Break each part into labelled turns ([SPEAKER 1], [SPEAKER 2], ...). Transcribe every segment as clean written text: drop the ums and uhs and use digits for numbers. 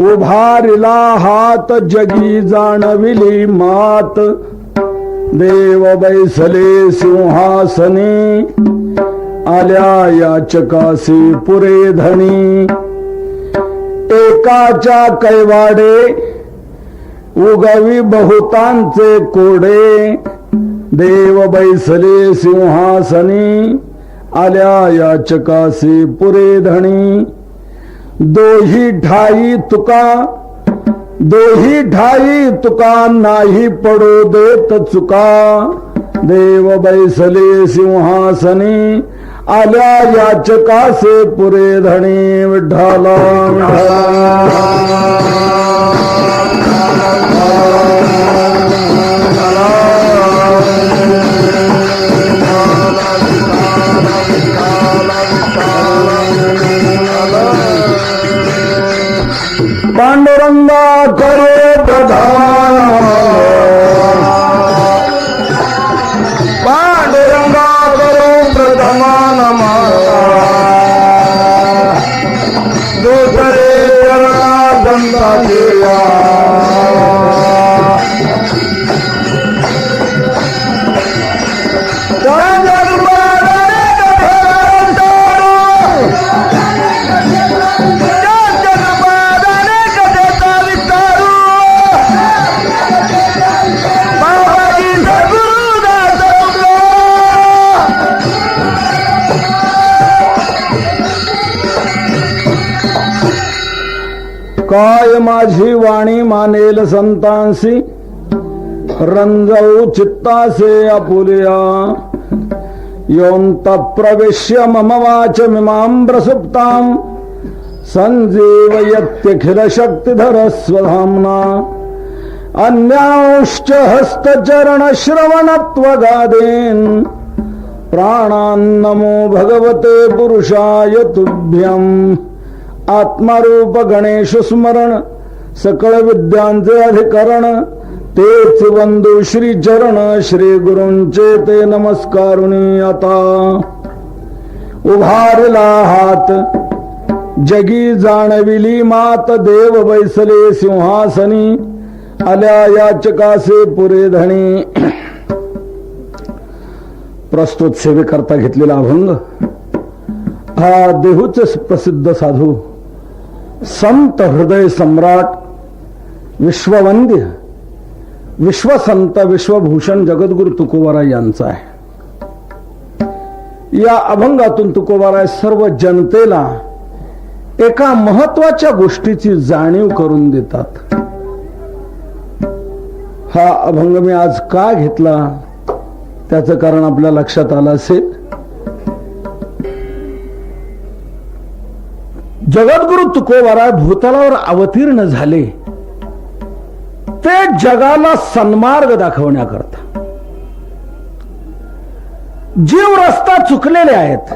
[SPEAKER 1] उभारिला हात जगी जाणविली मात देव बैसले सिंहासनी आल्या याचकासी पुरे धनी एकाच्या कैवाडे उगवी बहुतांचे कोडे देव बैसले सिंहासनी आल्या याचकासी पुरे धनी दोही ठाई तुका नाही पडो देत चुका देव बैसले सिंहासनी आल्या याचकासे पुरे धनी विठ्ठला पांडुरंगा करो प्रधान पांडुरंगा करो प्रधान दूसरे चरणा दंता दिया काय माझी वाणी मानेल संतांसी रंजवू चित्तासे आपुलिया योंत प्रवेश्य मम वाचमिमां सुप्तां संजीवयत्यखिल शक्तिधर स्वधाम्ना अन्यांश्च हस्तचरण श्रवणत्वगादीन् प्राणान्नमो भगवते पुरुषाय तुभ्यं आत्मारूप गणेश स्मरण सकळ विद्यांचे अधिकरण तेच वंदू श्री चरण श्री गुरूंचे ते नमस्कारुणी आता उभारला हात जगी जाणविली मात देव बैसले सिंहासनी आल्या याचकासे पुरे धनी प्रस्तुत सेवेकरता घेतलेला अभंग हा देहूचे प्रसिद्ध साधू संत हृदय सम्राट विश्ववंद्य विश्वसंत विश्वभूषण जगद्गुरु तुकोबाराय यांचा आहे. या अभंगातून तुकोबाराय सर्व जनतेला एका महत्वाच्या गोष्टीची जाणीव करून देतात. हा अभंग मी आज का घेतला त्याचं कारण आपल्या लक्षात आलं असेल. जगद्गुरु तुकोबाराय भूतलावर अवतीर्ण झाले ते जगाला सन्मार्ग दाखवण्याकरता. जीव रस्ता चुकलेले आहेत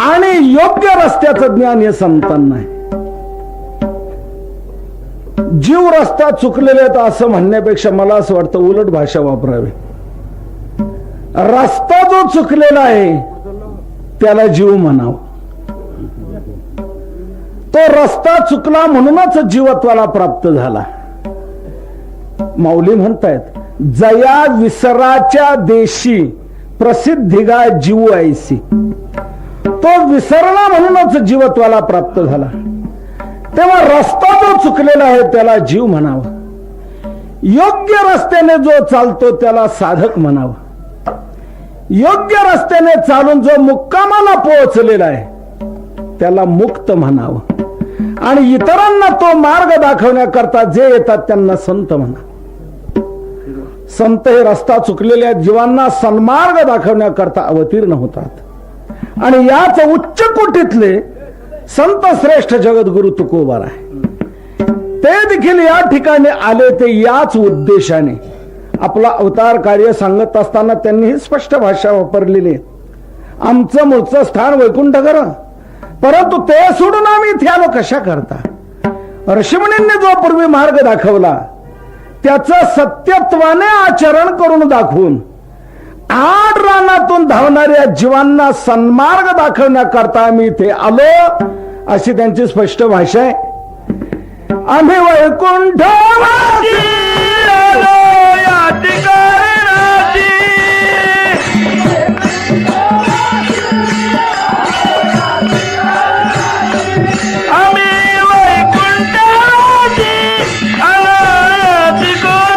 [SPEAKER 1] आणि योग्य रस्त्याचं ज्ञान हे संतांना आहे. जीव रस्ता चुकलेले आहेत असं म्हणण्यापेक्षा मला असं वाटतं उलट भाषा वापरावी. रस्ता जो चुकलेला आहे त्याला जीव म्हणावं. तो रस्ता चुकला म्हणूनच जीवत्वाला प्राप्त झाला. माऊली म्हणतायत जया विसराच्या देशी प्रसिद्धी गाय जीव ऐसी. तो विसरला म्हणूनच जीवत्वाला प्राप्त झाला. तेव्हा रस्ता जो चुकलेला आहे त्याला जीव म्हणावा. योग्य रस्त्याने जो चालतो त्याला साधक म्हणावा. योग्य रस्त्याने चालून जो मुक्कामाला पोहोचलेला आहे त्याला मुक्त म्हणावं. आणि इतरांना तो मार्ग दाखवण्याकरता जे येतात त्यांना संत म्हणा. संत हे रस्ता चुकलेल्या जीवांना सन्मार्ग दाखवण्याकरता अवतीर्ण होतात आणि याच उच्च कोटीतले संत श्रेष्ठ जगद्गुरु तुकोबाराय ते देखील या ठिकाणी आले. ते याच उद्देशाने आपला अवतार कार्य सांगत असताना त्यांनी ही स्पष्ट भाषा वापरलेली आहे. आमचं मूळचं स्थान वैकुंठ घर, परंतु ते सोडून आम्ही इथे आलो कशा करता. ऋषीमुनींनी जो पूर्वी मार्ग दाखवला त्याचं सत्यत्वाने आचरण करून दाखवून आड रानातून धावणाऱ्या जीवांना सन्मार्ग दाखवण्याकरता आम्ही इथे आलो, अशी त्यांची स्पष्ट भाषा आहे. आम्ही वैकुंठवासी आलो या ठिकाणी, आम्ही वैकुंठवासी आलो या ठिकाणी.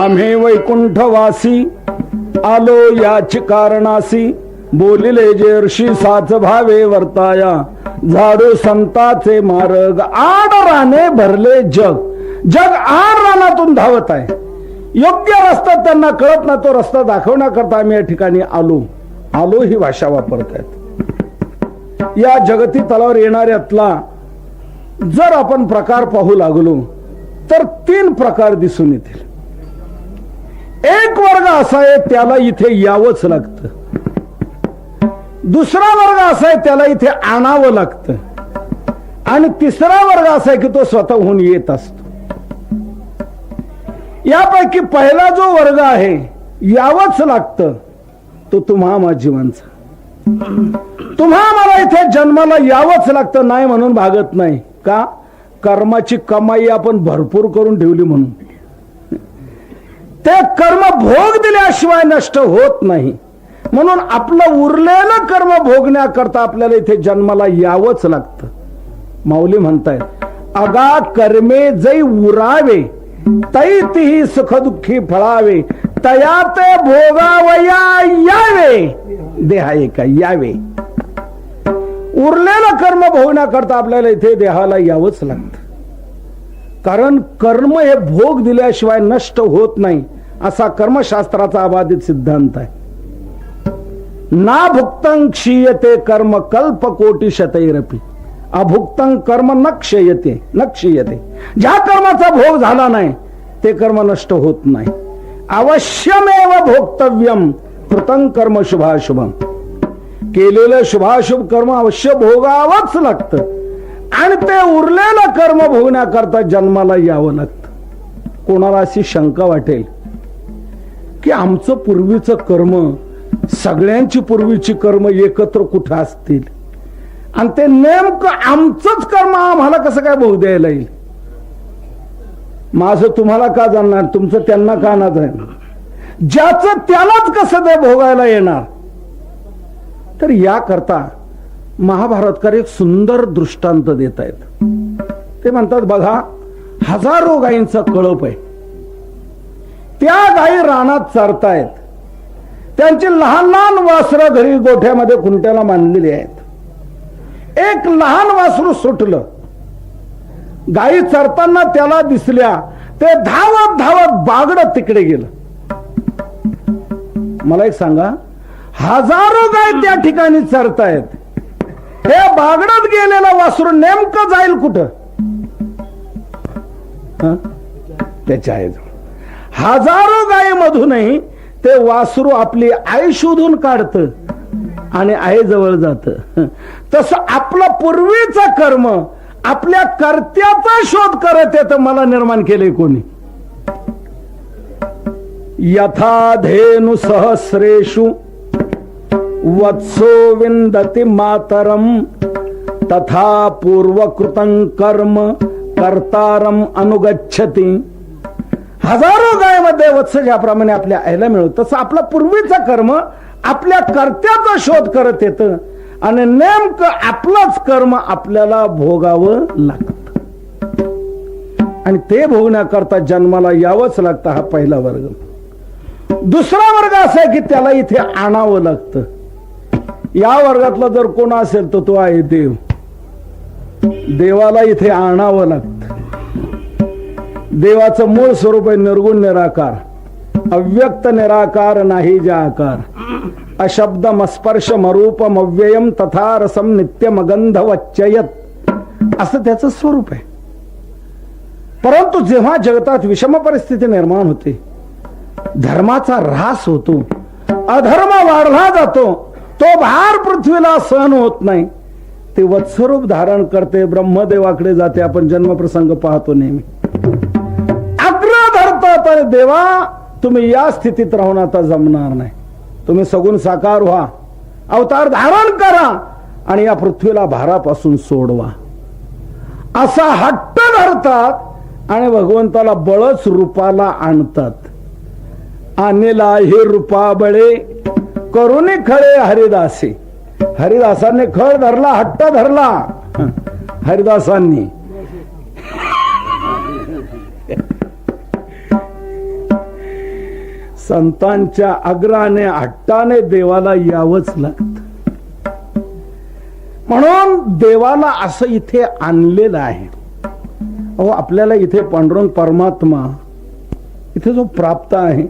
[SPEAKER 1] आम्ही वैकुंठवासी आलो याची कारणासी, बोलिले जे ऋषी साच भावे वर्ताया, झाडू संताचे मार्ग आड राने भरले जग. जग आड रानातून धावत आहे. योग्य रस्ता त्यांना कळत ना, तो रस्ता दाखवण्याकरता आम्ही या ठिकाणी आलो ही भाषा वापरत आहेत. या जगती तलावर येणाऱ्यातला जर आपण प्रकार पाहू लागलो तर 3 प्रकार दिसून येतील. एक वर्ग असा आहे त्याला इथे यावंच लागतं. दुसरा वर्ग असा आहे त्याला इथे आणावं लागतं. आणि तिसरा वर्ग असा आहे की तो स्वतःहून येत असतो. यापैकी पहिला जो वर्ग आहे यावंच लागतं, तो तुम्हा जीवांचा. तुम्हा मला इथे जन्माला यावंच लागतं, नाही म्हणून भागत नाही. का? कर्माची कमाई आपण भरपूर करून ठेवली म्हणून. ते कर्म भोग दिल्याशिवाय नष्ट होत नाही, म्हणून आपलं उरलेलं कर्म भोगण्याकरता आपल्याला इथे जन्माला यावंच लागतं. माऊली म्हणतायत, अगा कर्मे जै उरावे तै तिही सुखदुःखी फळावे, तया ते भोगावया यावे देहा एका यावे. उरलेलं कर्म भोगण्याकरता आपल्याला इथे देहाला यावंच लागतं. कारण कर्म हे भोग दिल्याशिवाय नष्ट होत नाही, असा कर्मशास्त्राचा अबाधित सिद्धांत आहे. ना भुक्तं क्षीयते कर्म कल्प कोटी शतैरपि, अभुक्तं कर्म न क्षयते न क्षीयते. ज्या कर्माचा भोग झाला नाही ते कर्म नष्ट होत नाही. अवश्यमेव भोक्तव्यम कृतं कर्म शुभाशुभम. केलेलं शुभाशुभ कर्म अवश्य भोगावंच लागतं. आणि ते उरलेलं कर्म भोगण्याकरता जन्माला यावं लागतं. कोणाला अशी शंका वाटेल की आमचं पूर्वीचं कर्म, सगळ्यांची पूर्वीची कर्म एकत्र कुठं असतील आणि ते नेमकं आमचंच कर्म आम्हाला कसं काय भोग द्यायला येईल? माझं तुम्हाला का जाणणार, तुमचं त्यांना का ना जाणार? ज्याचं त्यालाच कसं ते भोगायला येणार? तर याकरता महाभारतकार एक सुंदर दृष्टांत देत आहेत. ते म्हणतात, बघा, हजारो गायींचा कळप आहे. त्या गायी रानात चरतायत. त्यांची लहान लहान वासरं घरी गोठ्यामध्ये खुंट्याला बांधलेली आहेत. एक लहान वासरू सुटलं. गायी चरताना त्याला दिसल्या. ते धावत धावत बागडत तिकडे गेलं. मला एक सांगा, हजारो गायी त्या ठिकाणी चरतायत. हे बागडत गेलेला वासरू नेमकं जाईल कुठं? त्याच्या आईजवळ. हजारो गायीमधूनही ते वासरू आपली आई शोधून काढतं आणि आईजवळ जातं. तसं आपलं पूर्वीचं कर्म आपल्या कर्त्याचा शोध करत येतं. मला निर्माण केले कोणी? यथा धेनु सहस्रेषु वत्सो विंदति मातरम, तथा पूर्वकृतं कर्म कर्तारम अनुगच्छति. हजारो गायमध्ये वत्स ज्याप्रमाणे आपल्या आईला मिळत, तसं आपलं पूर्वीचं कर्म आपल्या कर्त्याचा शोध करत येतं आणि नेमकं आपलंच कर्म आपल्याला भोगावं लागतं. आणि ते भोगण्याकरता जन्माला यावंच लागतं. हा पहिला वर्ग. दुसरा वर्ग असा आहे की त्याला इथे आणावं लागतं. या वर्गातला जर कोण असेल तर तो आहे देव. देवाला इथे आणावं लागतं. देवाचं मूळ स्वरूप आहे निर्गुण निराकार, अव्यक्त निराकार नाही जा आकार, अशब्दम स्पर्शम अरूपम अव्ययम तथा रसम नित्यम अगंध वच्चयत, असं त्याचं स्वरूप आहे. परंतु जेव्हा जगतात विषम परिस्थिती निर्माण होते, धर्माचा ऱ्हास होतो, अधर्म वाढला जातो, तो भार पृथ्वीला सहन होत नाही, ते वत्स्वरूप धारण करते, ब्रह्मदेवाकडे जाते. आपण जन्मप्रसंग पाहतो नेहमी. आग्रह धरतात, अरे देवा तुम्ही या स्थितीत राहून आता जमणार नाही, तुम्ही सगुण साकार व्हा, अवतार धारण करा आणि या पृथ्वीला भारापासून सोडवा, असा हट्ट धरतात आणि भगवंताला बळच रूपाला आणतात. आणेला हे रूपा बळे करुणी खळे हरिदासी. हरिदासांनी खळ धरला, हट्ट धरला. हरिदासांनी संतांच्या आग्रहाने हट्टाने देवाला यावंच लागत. म्हणून देवाला असं इथे आणलेलं आहे. अहो आपल्याला इथे पांडुरंग परमात्मा इथे जो प्राप्त आहे,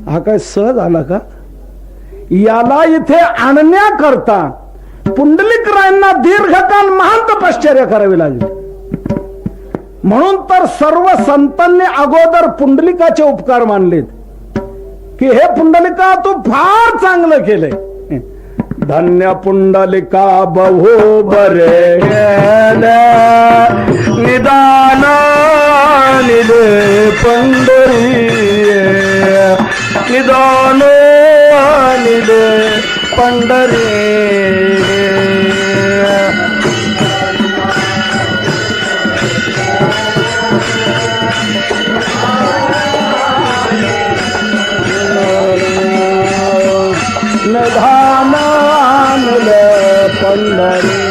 [SPEAKER 1] हा काय सहज आला का? याला इथे आणण्याकरता पुंडलिकरायांना दीर्घकाल महान तपश्चर्या करावी लागली. म्हणून तर सर्व संतांनी अगोदर पुंडलिकाचे उपकार मानलेत की हे पुंडलिका तू फार चांगलं केलंय. धन्य पुंडलिका बहु बरे निदान निदे पंढरी, निदान निदे पंढरी. निधान पंढरी.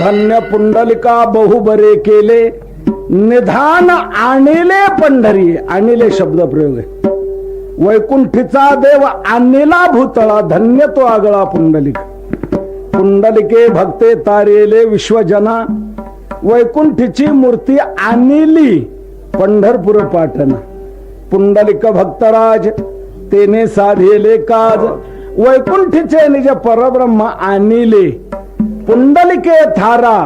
[SPEAKER 1] धन्य पुंडलिका बहु बरे केले, निधान आणिले पंढरी. आणिले शब्द प्रयोग आहे. वैकुंठीचा देव आणिला भूतळा, धन्य तो आगळा पुंडलिक. पुंडलिके भक्ते तारेले विश्वजना, वैकुंठीची मूर्ती आणिली पंढरपूर पाटण. पुंडलिक भक्तराज तेने साधेले काज, वैकुंठीचे निज परब्रह्म आणिले. पुंडलिके थारा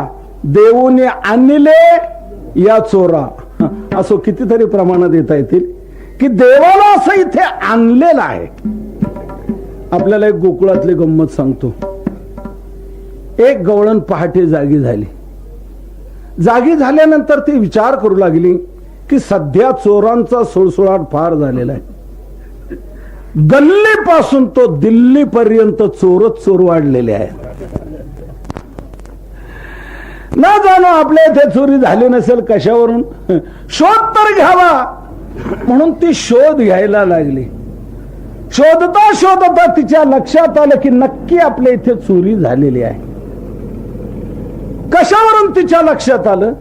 [SPEAKER 1] देऊने आणले या चोरा. असो कितीतरी प्रमाणात देता येतील की देवाला असं इथे आणलेलं आहे. आपल्याला एक गोकुळातली गंमत सांगतो. एक गवळण पहाटे जागी झाली. जागी झाल्यानंतर ती विचार करू लागली की सध्या चोरांचा सुळसुळाट फार झालेला आहे. गल्लीपासून तो दिल्ली पर्यंत चोरच चोर वाढलेले आहेत. न जाणो आपल्या इथे चोरी झाली नसेल कशावरून, शोध तर घ्यावा म्हणून ती शोध घ्यायला लागली. शोधता शोधता तिच्या लक्षात आलं की नक्की आपल्या इथे चोरी झालेली आहे. कशावरून तिच्या लक्षात आलं?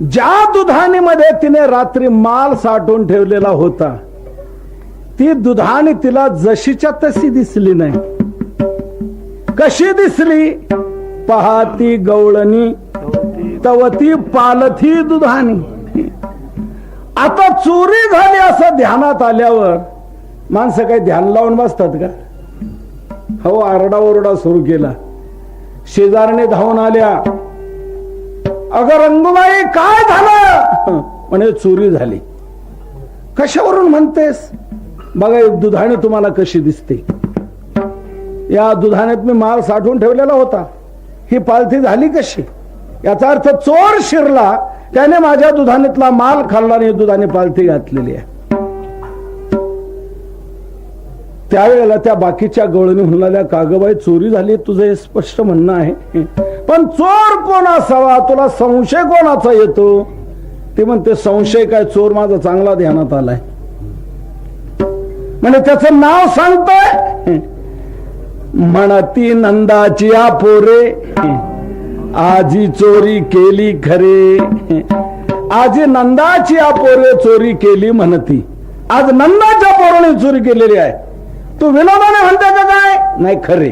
[SPEAKER 1] ज्या दुधाणीमध्ये तिने रात्री माल साठवून ठेवलेला होता, ती दुधाणी तिला जशीच्या तशी दिसली नाही. कशी दिसली? पहाती गवळणी तवती पालथी दुधाणी. आता चोरी झाली असं ध्यानात आल्यावर माणसं काही ध्यान लावून बसतात का? हो, आरडाओरडा सुरू केला. शेजारने धावून आल्या, अगं रंगूबाई काय झालं? म्हणे चोरी झाली. कशावरून म्हणतेस? बघा दुधाणी तुम्हाला कशी दिसते. या दुधाण्यात मी माल साठवून ठेवलेला होता, ही पालथी झाली कशी? याचा अर्थ चोर शिरला, त्याने माझ्या दुधानेतला माल खाल्ला आणि दुधाने पालथी घातलेली आहे. त्यावेळेला त्या बाकीच्या गवळणी म्हणाल्या, कागबाई चोरी झाली तुझं हे स्पष्ट म्हणणं आहे, पण चोर कोण असावा, तुला संशय कोणाचा येतो? ते म्हणते संशय काय, चोर माझा चांगला ध्यानात आलाय. म्हणजे त्याचं नाव सांगतोय, म्हणती नंदाची या पोरे आजी चोरी केली खरे. आजी नंदाची या पोरे चोरी केली म्हणती, आज नंदाच्या पोराने चोरी केलेली आहे. तू विनोदाने म्हणते का काय? नाही, खरे,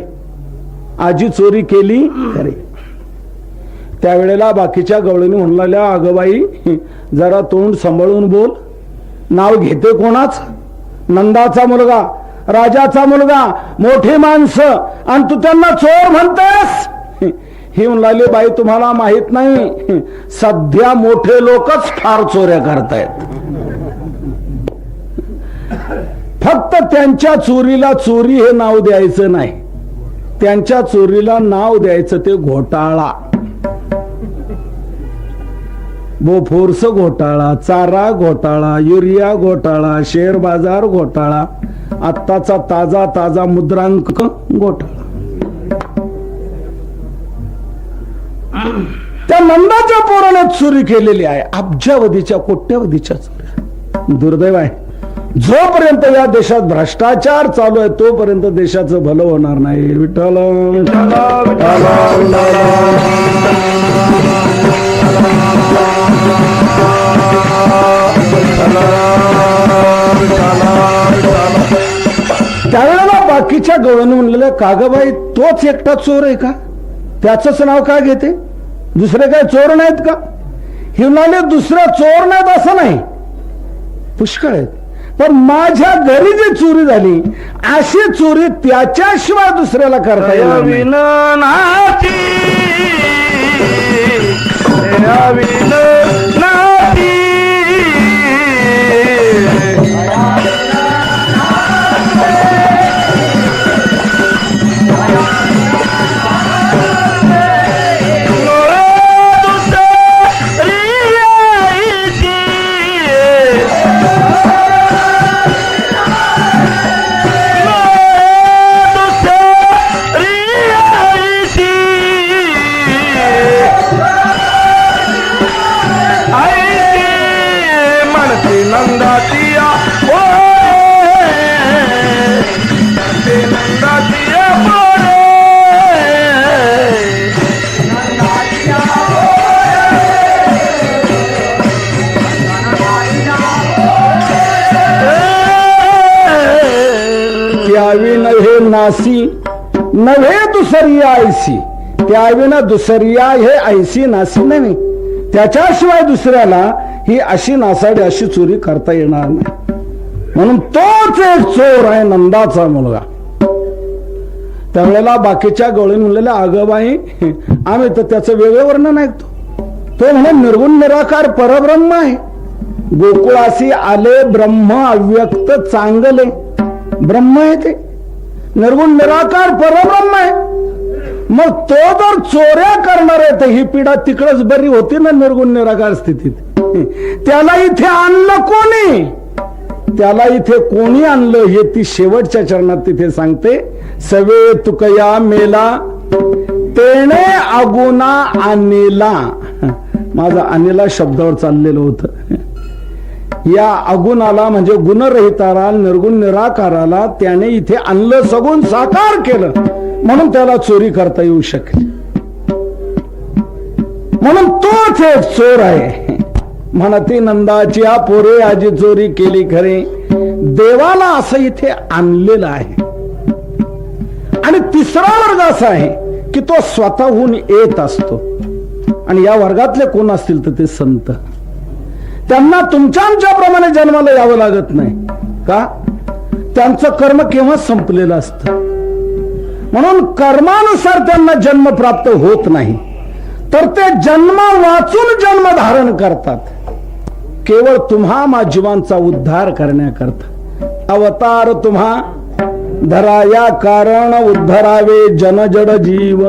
[SPEAKER 1] आजी चोरी केली खरे. त्यावेळेला बाकीच्या गवळणी म्हणलेल्या, अगं बाई जरा तोंड सांभाळून बोल, नाव घेते कोणाच? नंदाचा मुलगा, राजाचा मुलगा, मोठी माणसं, आणि तू त्यांना चोर म्हणतेस? ही म्हणली, बाई तुम्हाला माहित नाही, सध्या मोठे लोकच फार चोऱ्या करतायत. फक्त त्यांच्या चोरीला चोरी हे नाव द्यायचं नाही, त्यांच्या चोरीला नाव द्यायचं ते घोटाळा. बोफोर्स घोटाळा, चारा घोटाळा, युरिया घोटाळा, शेअर बाजार घोटाळा, आत्ताचा ताजा ताजा मुद्रांक घोटाळा. त्या नंदाच्या पोराने चोरी केलेली आहे, अब्जावधीच्या कोट्यवधीच्या चोरी. दुर्दैव आहे, जोपर्यंत या देशात भ्रष्टाचार चालू आहे तोपर्यंत देशाचं भलं होणार नाही. विठ्ठल त्यावेळेला बाकीच्या गवळणी म्हणलेल्या, कागबाई तोच एकटा चोर आहे का? त्याच नाव काय घेते? दुसरे काय चोर नाहीत का? हे म्हणाले, दुसरे चोर नाहीत असं नाही, पुष्कळ आहेत, पण माझ्या घरी जी चोरी झाली अशी चोरी त्याच्याशिवाय दुसऱ्याला करता येणार नाही. त्यावी नव्हे नासी नव्हे दुसरिया ऐसी, त्याविना दुसरिया हे ऐसी नासी नाही, त्याच्याशिवाय दुसऱ्याला ही अशी नासाडी अशी चोरी करता येणार नाही. म्हणून तोच एक चोर आहे, नंदाचा मुलगा. त्यावेळेला बाकीच्या गवळी म्हणलेल्या, अगं बाई आम्ही तर त्याचं वेगळं वर्णन ऐकतो, तो म्हणे निर्गुण निराकार परब्रह्म आहे. गोकुळासी आले ब्रह्म अव्यक्त चांगले, ब्रह्म आहे ते, निर्गुण निराकार परब्रह्म आहे. मग तो जर चोऱ्या करणार आहे तर ही पिढा तिकडच बरी होती ना निर्गुण निराकार स्थितीत. त्याला इथे आणलं कोणी? त्याला इथे कोणी आणलं हे ती शेवटच्या चरणात तिथे सांगते. सवे तुकया मेला तेने अगुना आणला. माझा आणला शब्दावर चाललेलं होतं. या अगुणाला म्हणजे गुणरहिताला निर्गुण निराकाराला त्याने इथे आणलं, सगुण साकार केलं, म्हणून त्याला चोरी करता येऊ शकली. म्हणून तोच एक चोर आहे. म्हणती नंदाची या पोरे आजी चोरी केली खरे. देवाला असं इथे आणलेलं आहे. आणि तिसरा वर्ग असा आहे की तो स्वतःहून येत असतो. आणि या वर्गातले कोण असतील तर ते संत. त्यांना तुमच्या आमच्याप्रमाणे जन्माला यावं लागत नाही का? त्यांचं कर्म केव्हा संपलेलं असतं. म्हणून कर्मानुसार त्यांना जन्म प्राप्त होत नाही, तर ते जन्म वाचून जन्म धारण करतात. केवळ तुम्हा मा जीवांचा उद्धार करण्याकरता अवतार तुम्हा धराया कारण उद्धरावे जनजड जीव.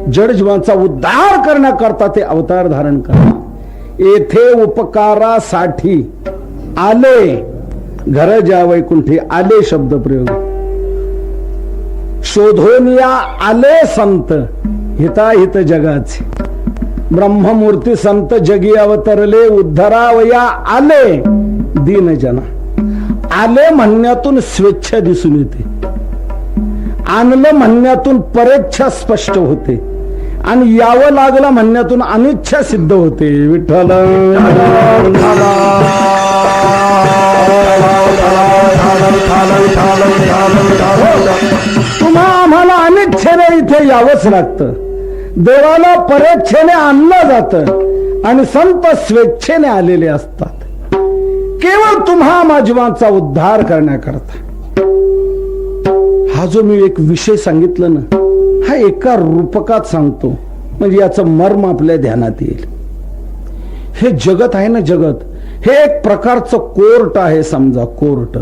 [SPEAKER 1] जड जीवांचा उद्धार करण्याकरता ते अवतार धारण करतात. येथे उपकारासाठी आले, घर ज्या वैकुंठी आले शब्द प्रयोग. शोधोनिया आले संत, हिताहित जगाचे. ब्रह्ममूर्ती संत जगी अवतरले, उद्धरावया आले दीन जना. आले म्हणण्यातून स्वेच्छा दिसून येते, आणलं म्हणण्यातून परेच्छा स्पष्ट होते, आणि यावं लागलं म्हणण्यातून अनिच्छा सिद्ध होते. विठ्ठल तुम्हा आम्हाला अनिच्छेने इथे यावंच लागतं. देवाला परेच्छेने आणलं जातं आणि संत स्वेच्छेने आलेले असतात, केवळ तुम्हा माझीवांचा उद्धार करण्याकरता. हा जो मी एक विषय सांगितला ना, हा एका रूपकात सांगतो, म्हणजे याचं मर्म आपल्या ध्यानात येईल. हे जगत आहे ना, जगत हे एक प्रकारचं कोर्ट आहे समजा, कोर्ट.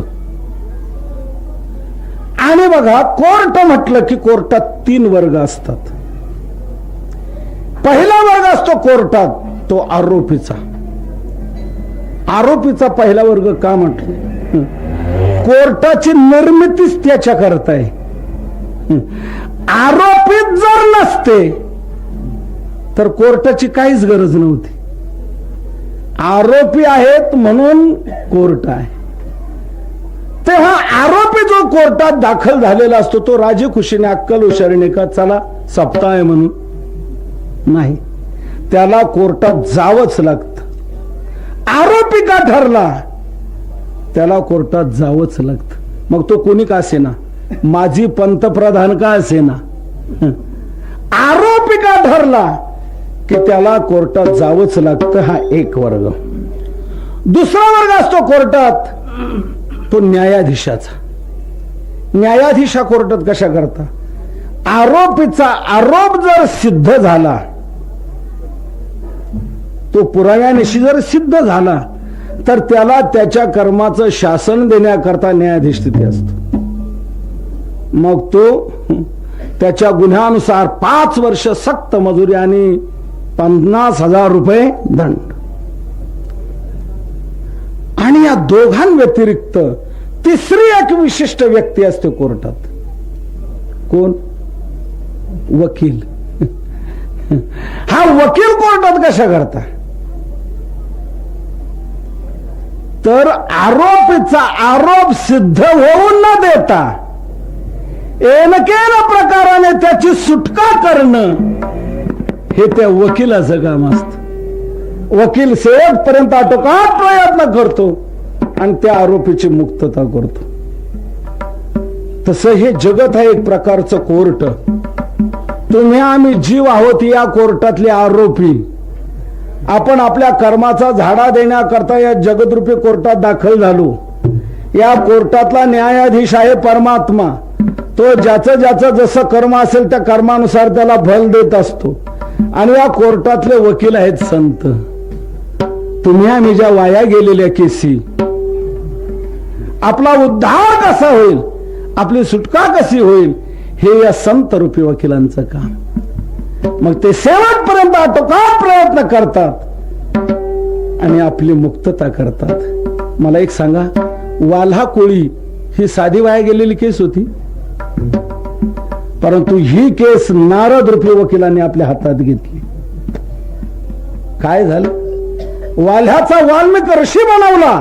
[SPEAKER 1] आणि बघा, कोर्ट म्हटलं की कोर्टात 3 वर्ग असतात. पहिला वर्ग असतो कोर्टात तो आरोपीचा. आरोपीचा पहिला वर्ग का म्हटलं? कोर्टाची निर्मितीच त्याच्या करता आहे. आरोपीत जर नसते तर कोर्टाची काहीच गरज नव्हती. आरोपी आहेत म्हणून कोर्ट आहे. तेव्हा आरोपी जो कोर्टात दाखल झालेला असतो तो राजी खुशीने अक्कल हुशारीने का चला सप्ताह आहे म्हणून नाही, त्याला कोर्टात जावंच लागतं. आरोपी का ठरला त्याला कोर्टात जावंच लागतं. मग तो कोणी का असेना, माजी पंतप्रधान का असेना, आरोपी का ठरला की त्याला कोर्टात जावंच लागतं. हा एक वर्ग. दुसरा वर्ग असतो कोर्टात तो न्यायाधीशाचा. न्यायाधीश हा कोर्टात कशा करता, आरोपीचा आरोप जर सिद्ध झाला, तो पुराव्यानिशी जर सिद्ध झाला तर त्याला त्याच्या कर्माचं शासन देण्याकरता न्यायाधीश तिथे असतो. मग तो त्याच्या गुन्ह्यानुसार 5 वर्ष सक्त मजुरी आणि 50,000 रुपये दंड. आणि या दोघांव्यतिरिक्त तिसरी एक विशिष्ट व्यक्ती असते कोर्टात. कोण? वकील. हा वकील कोर्टात कशा करता, तर आरोपीचा आरोप सिद्ध होऊन न देता एनकेन प्रकाराने त्याची सुटका करणं हे त्या वकिलाचं काम असतं. वकील शेवटपर्यंत आटोकाट प्रयत्न करतो आणि त्या आरोपीची मुक्तता करतो. तसं हे जगत आहे एक प्रकारचं कोर्ट. तुम्ही आम्ही जीव आहोत या कोर्टातले आरोपी. आपण आपल्या कर्माचा झाडा देण्याकरता या जगदरूपी कोर्टात दाखल झालो. या कोर्टातला न्यायाधीश आहे परमात्मा. तो ज्याचं ज्याचं जसं कर्म असेल त्या कर्मानुसार त्याला फल देत असतो. आणि या कोर्टातले वकील आहेत संत. तुम्ही आम्ही ज्या वाया गेलेल्या केसी, आपला उद्धार कसा होईल, आपली सुटका कशी होईल, हे या संत रूपी वकिलांचं काम. मग ते शेवटपर्यंत आटोकाट प्रयत्न करतात आणि आपली मुक्तता करतात. मला एक सांगा, वाल्हा कोळी ही साधी वाया गेलेली केस होती, परंतु ही केस नारद रूपी वकिलांनी आपल्या हातात घेतली. काय झालं? वाल्ह्याचा वाल्मिक ऋषी बनवला,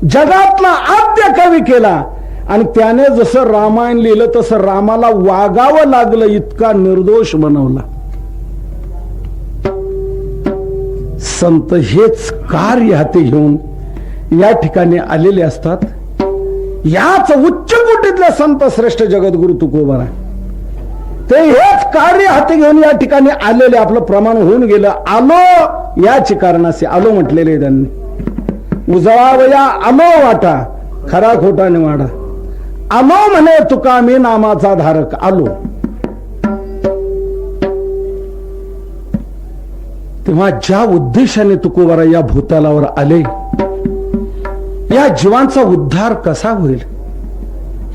[SPEAKER 1] जगातला आद्य कवी केला. आणि त्याने जसं रामायण लिहिलं तसं रामाला वागावं लागलं, इतका निर्दोष बनवला. संत हेच कार्य हाती घेऊन या ठिकाणी आलेले असतात. याच उच्च कोटीतले संत श्रेष्ठ जगद्गुरु तुकोबारा ते हेच कार्य हाती घेऊन या ठिकाणी आलेले. आपलं प्रमाण होऊन गेलं. आलो याची कारणासे आलो म्हटलेले त्यांनी. उजळावया आलो वाटा, खरा खोटा निवाडा. आलो म्हणे तुका मी नामाचा धारक आलो. तेव्हा ज्या उद्देशाने तुकोबारा या भूतलावर आले, या जीवांचा उद्धार कसा होईल,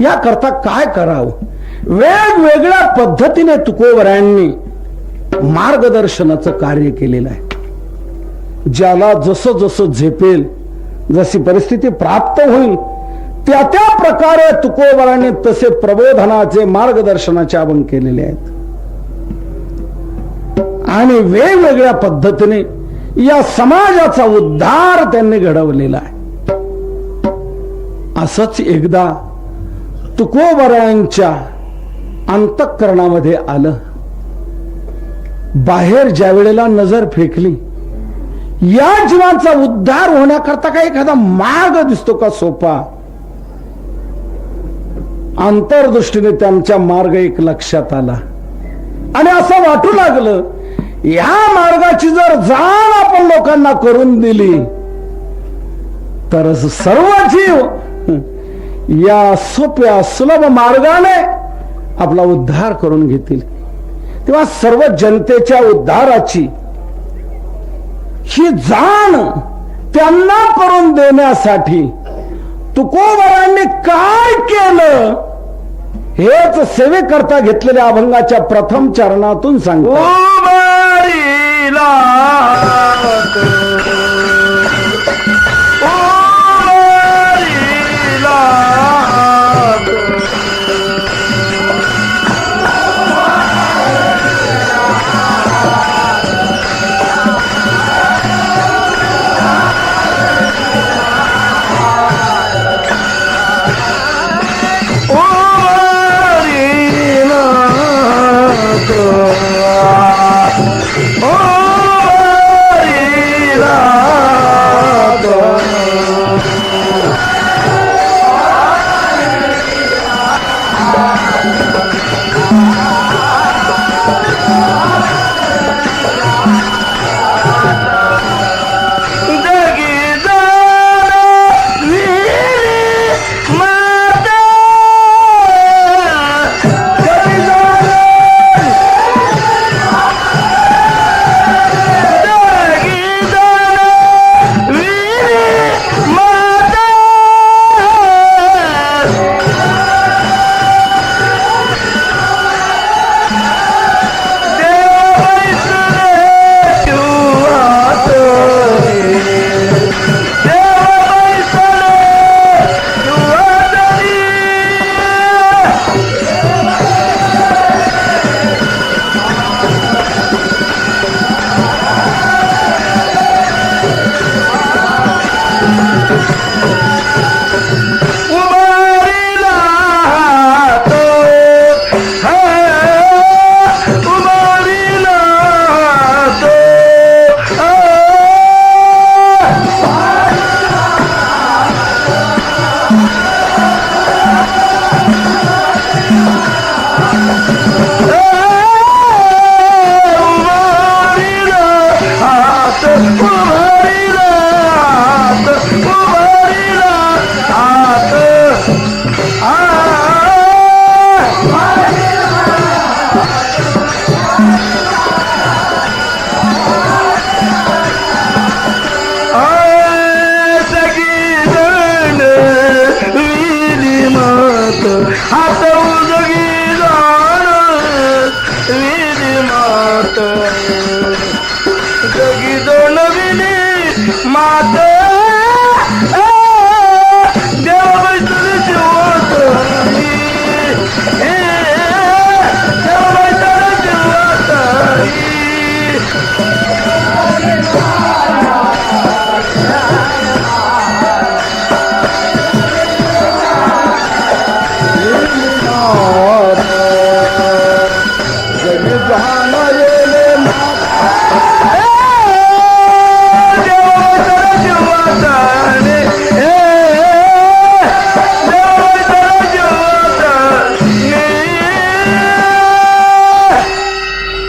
[SPEAKER 1] या करता काय करावं, वेगवेगळ्या पद्धतीने तुकोबारांनी मार्गदर्शनाचं कार्य केलेलं आहे. ज्याला जसं जसं झेपेल, जशी परिस्थिती प्राप्त होईल, त्या त्या प्रकारे तुकोबारांनी तसे प्रबोधनाचे मार्गदर्शनाचे अभंग केलेले आहेत. आणि वेगवेगळ्या पद्धतीने या समाजाचा उद्धार त्यांनी घडवलेला आहे. असंच एकदा तुकोबारांच्या अंतःकरणामध्ये आलं. बाहेर ज्या वेळेला नजर फेकली, या जीवाचा उद्धार होण्याकरता काही एखादा मार्ग दिसतो का सोपा? अंतर्दृष्टीने त्यांच्या मार्ग एक लक्षात आला आणि असं वाटू लागलं, या मार्गाची जर जाण आपण लोकांना करून दिली तर सर्व जीव या सोप्या सुलभ मार्गाने आपला उद्धार करून घेतील. तेव्हा सर्व जनतेच्या उद्धाराची ही जाण त्यांना करून देण्यासाठी तुकोबारांनी काय केलं हेच सेवेकरता घेतलेल्या अभंगाच्या प्रथम चरणातून सांगतो.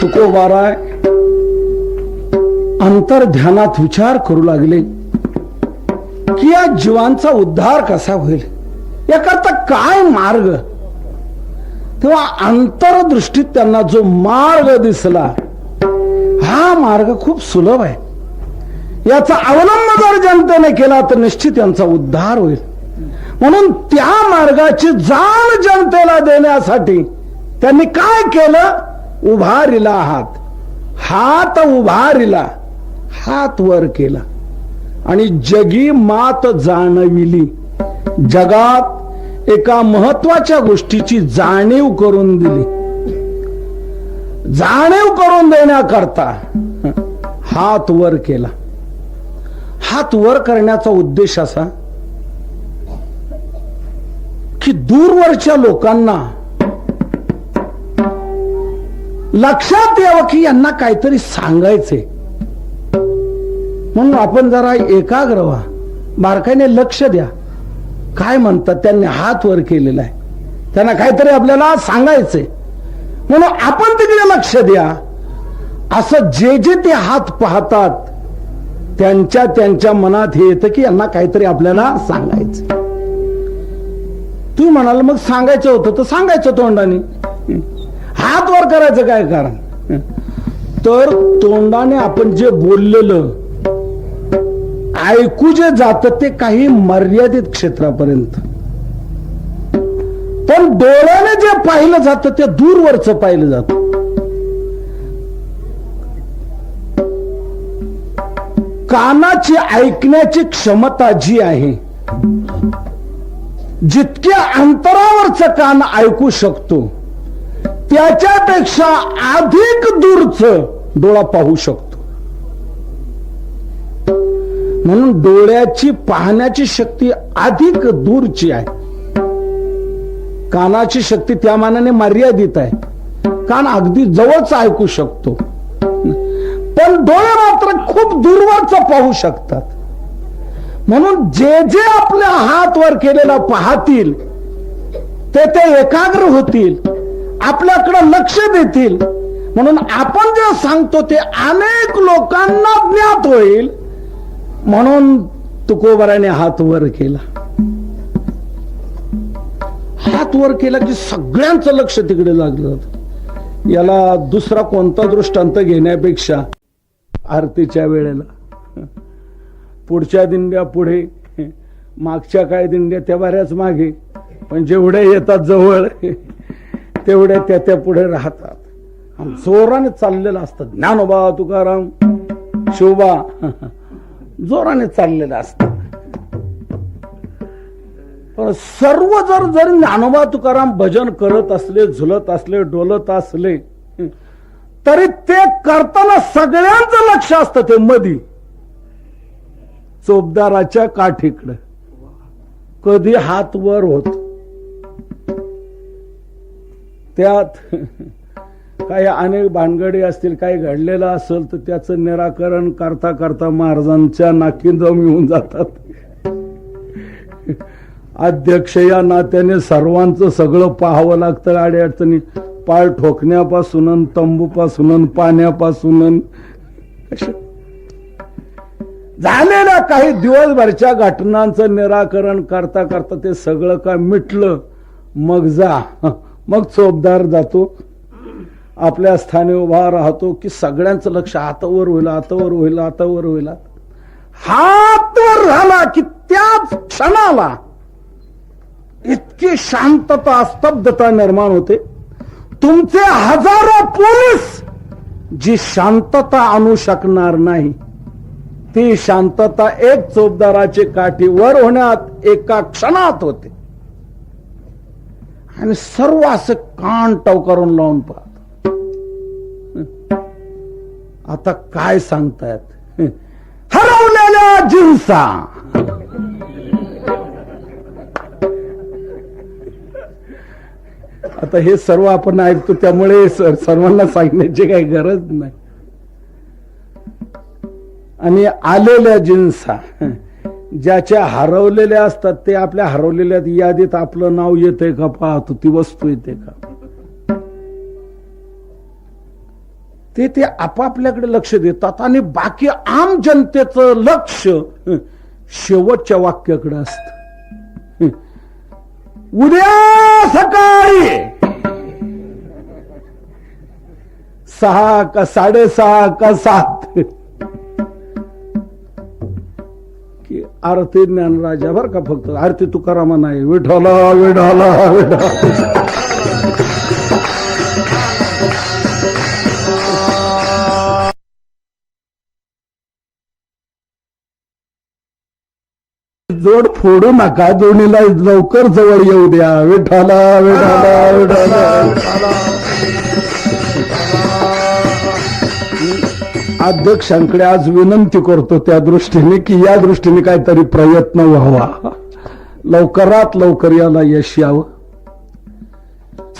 [SPEAKER 1] तुकोबाराय अंतर ध्यानात विचार करू लागले की या जीवांचा उद्धार कसा होईल, याकरता काय मार्ग. तेव्हा अंतरदृष्टीत त्यांना जो मार्ग दिसला, हा मार्ग खूप सुलभ आहे. याचा अवलंब जर जनतेने केला तर निश्चित यांचा उद्धार होईल. म्हणून त्या मार्गाची जाण जनतेला देण्यासाठी त्यांनी काय केलं, उभारिला हात. हात उभारिला, हात वर केला आणि जगी मात जाणविली. जगात एका महत्वाच्या गोष्टीची जाणीव करून दिली. जाणीव करून देण्याकरता हात वर केला. हात वर करण्याचा उद्देश असा की दूरवरच्या लोकांना लक्षात यावं की यांना काहीतरी सांगायचे. म्हणून आपण जरा एकाग्र व्हा, बारकाईने लक्ष द्या. काय म्हणतात, त्यांनी हात वर केलेला आहे, त्यांना काहीतरी आपल्याला सांगायचंय, म्हणून आपण तिकडे लक्ष द्या. असं जे जे ते हात पाहतात त्यांच्या त्यांच्या मनात हे येतं की यांना काहीतरी आपल्याला सांगायचं. तू म्हणाल मग सांगायचं होतं तर सांगायचं तोंडाने, हात वर करायचं काय कारण? तर तोंडाने आपण जे बोललेलं ऐकू जे जात ते काही मर्यादित क्षेत्रापर्यंत, पण डोळ्याने जे पाहिलं जातं ते दूरवरच पाहिलं जातं. कानाची ऐकण्याची क्षमता जी आहे, जितक्या अंतरावरच कान ऐकू शकतो त्याच्यापेक्षा अधिक दूरच डोळा पाहू शकतो. म्हणून डोळ्याची पाहण्याची शक्ती अधिक दूरची आहे. कानाची शक्ती त्या मानाने मर्यादित आहे. कान अगदी जवळच ऐकू शकतो, पण डोळे मात्र खूप दूरवरच पाहू शकतात. म्हणून जे जे आपल्या हात वर केलेला पाहतील ते ते एकाग्र होतील, आपल्याकडे लक्ष देतील. म्हणून आपण जे सांगतो ते अनेक लोकांना ज्ञात होईल. म्हणून तुकोबाराने हात वर केला. हात वर केला की सगळ्यांचं लक्ष तिकडे लागलं जातं. याला दुसरा कोणता दृष्टांत घेण्यापेक्षा आरतीच्या वेळेला पुढच्या दिंड्या पुढे, मागच्या काय दिंड्या त्या बऱ्याच मागे, पण जेवढे येतात जवळ तेवढे त्या पुढे राहतात. जोराने चाललेलं असतात. ज्ञानोबा तुकाराम शोभा जोराने चाललेलं असतात. पण सर्व जर ज्ञानोबा तुकाराम भजन करत असले, झुलत असले, डोलत असले, तरी ते करताना सगळ्यांचं लक्ष असतं ते मधी चोपदाराच्या काठीकडे. कधी हात वर होत. त्यात काही अनेक भानगडी असतील, काही घडलेलं असेल तर त्याचं निराकरण करता करता महाराजांच्या नाकीन जाऊन येऊन जातात. अध्यक्ष या नात्याने सर्वांचं सगळं पाहावं लागतं. अडचणी पाय ठोकण्यापासून, तंबूपासून, पाण्यापासून, झालेल्या काही दिवसभरच्या घटनांचं निराकरण करता करता ते सगळं काय मिटलं. मग मग चोपदार जातो, आपल्या स्थानी उभा राहतो की सगळ्यांचं लक्ष हातावर होईल, हातावर होईल, हातावर होईल. हात वर झाला की त्याच क्षणाला इतकी शांतता, स्तब्धता निर्माण होते. तुमचे हजारो पोलीस जी शांतता आणू शकणार नाही ती शांतता एक चोपदाराची काठी वर होण्यात एका क्षणात होते. आणि सर्व असं कान टवकारून लावून पाहत. आता काय सांगतायत? हरवलेल्या जिन्सा. आता हे सर्व आपण ऐकतो त्यामुळे सर्वांना सांगण्याची काही गरज नाही. आणि आलेल्या जिन्सा ज्याच्या हरवलेल्या असतात ते आपल्या हरवलेल्या यादीत आपलं नाव येतंय का पाहतो, ती वस्तू येते का ते आपापल्याकडे लक्ष देतात. आणि बाकी आम जनतेचं लक्ष शेवटच्या वाक्याकडे असत. उद्या सकाळी 6 का 6:30 का 7 की आरती ज्ञानराजा बर का, फक्त आरती तुकारामा नाही. विठ्ठला विठ्ठला विठ्ठला. जोड फोडू नका, दोन्हीला लवकर जवळ येऊ द्या. विठाला विठाला विठाला. अध्यक्षांकडे आज विनंती करतो त्या दृष्टीने की या दृष्टीने काहीतरी प्रयत्न व्हावा, लवकरात लवकर याला यश यावं.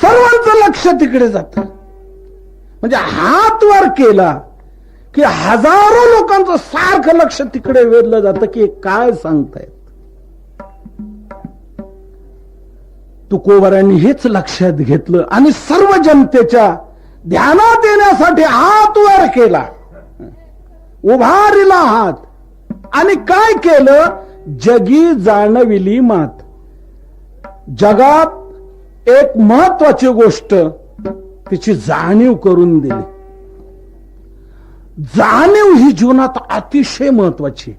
[SPEAKER 1] सर्वांचं लक्ष तिकडे जात, म्हणजे हात वर केला की हजारो लोकांचं सारखं लक्ष तिकडे वेधलं जातं की काय सांगतायत. तुकोबारांनी हेच लक्षात घेतलं आणि सर्व जनतेच्या ध्यानात येण्यासाठी हात वर केला, उभारिला हात आणि काय केलं, जगी जाणविली मात. जगात एक महत्वाची गोष्ट तिची जाणीव करून दिली. जाणीव ही जीवनात अतिशय महत्वाची.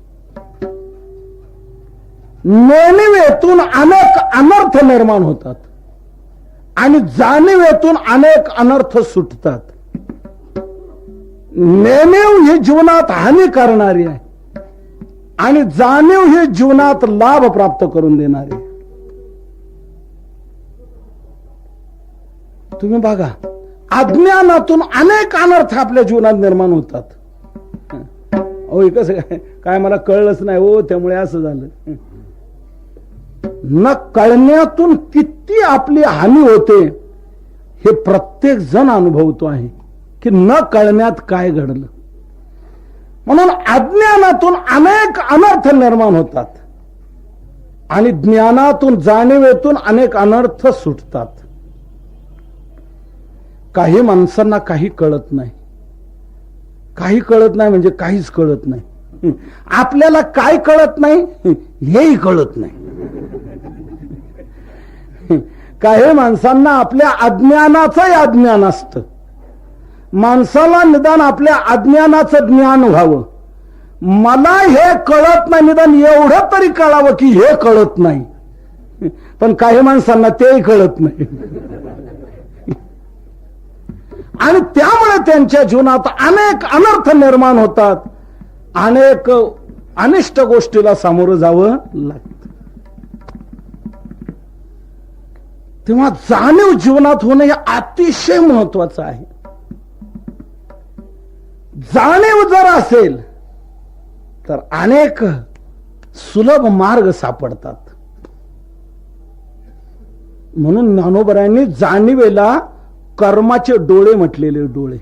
[SPEAKER 1] नेणिवेतून अनेक अनर्थ निर्माण होतात आणि जाणीवेतून अनेक अनर्थ सुटतात. नेणीव ही जीवनात हानी करणारी आहे आणि जाणीव ही जीवनात लाभ प्राप्त करून देणारी आहे. तुम्ही बघा, अज्ञानातून अनेक अनर्थ आपल्या जीवनात निर्माण होतात. हो कसं काय मला कळलंच नाही हो, त्यामुळे असं झालं. न कळण्यातून किती आपली हानी होते हे प्रत्येक जण अनुभवतो आहे की न कळण्यात काय घडलं. म्हणून अज्ञानातून अनेक अनर्थ निर्माण होतात आणि ज्ञानातून जाणीवेतून अनेक अनर्थ सुटतात. काही माणसांना काही कळत नाही. काही कळत नाही म्हणजे काहीच कळत नाही. आपल्याला काय कळत नाही हेही कळत नाही. काही माणसांना आपल्या अज्ञानाचंही अज्ञान असतं. माणसाला निदान आपल्या अज्ञानाचं ज्ञान व्हावं. मला हे कळत नाही, निदान एवढं तरी कळावं की हे कळत नाही. पण काही माणसांना तेही कळत नाही आणि त्यामुळे त्यांच्या जीवनात अनेक अनर्थ निर्माण होतात, अनेक अनिष्ट गोष्टीला सामोरं जावं लागतं. तेव्हा जाणीव जीवनात होणं हे अतिशय महत्वाचं आहे. जाणीव जर असेल तर अनेक सुलभ मार्ग सापडतात. म्हणून ज्ञानोबरांनी जाणीवेला कर्माचे डोळे म्हटलेले. डोळे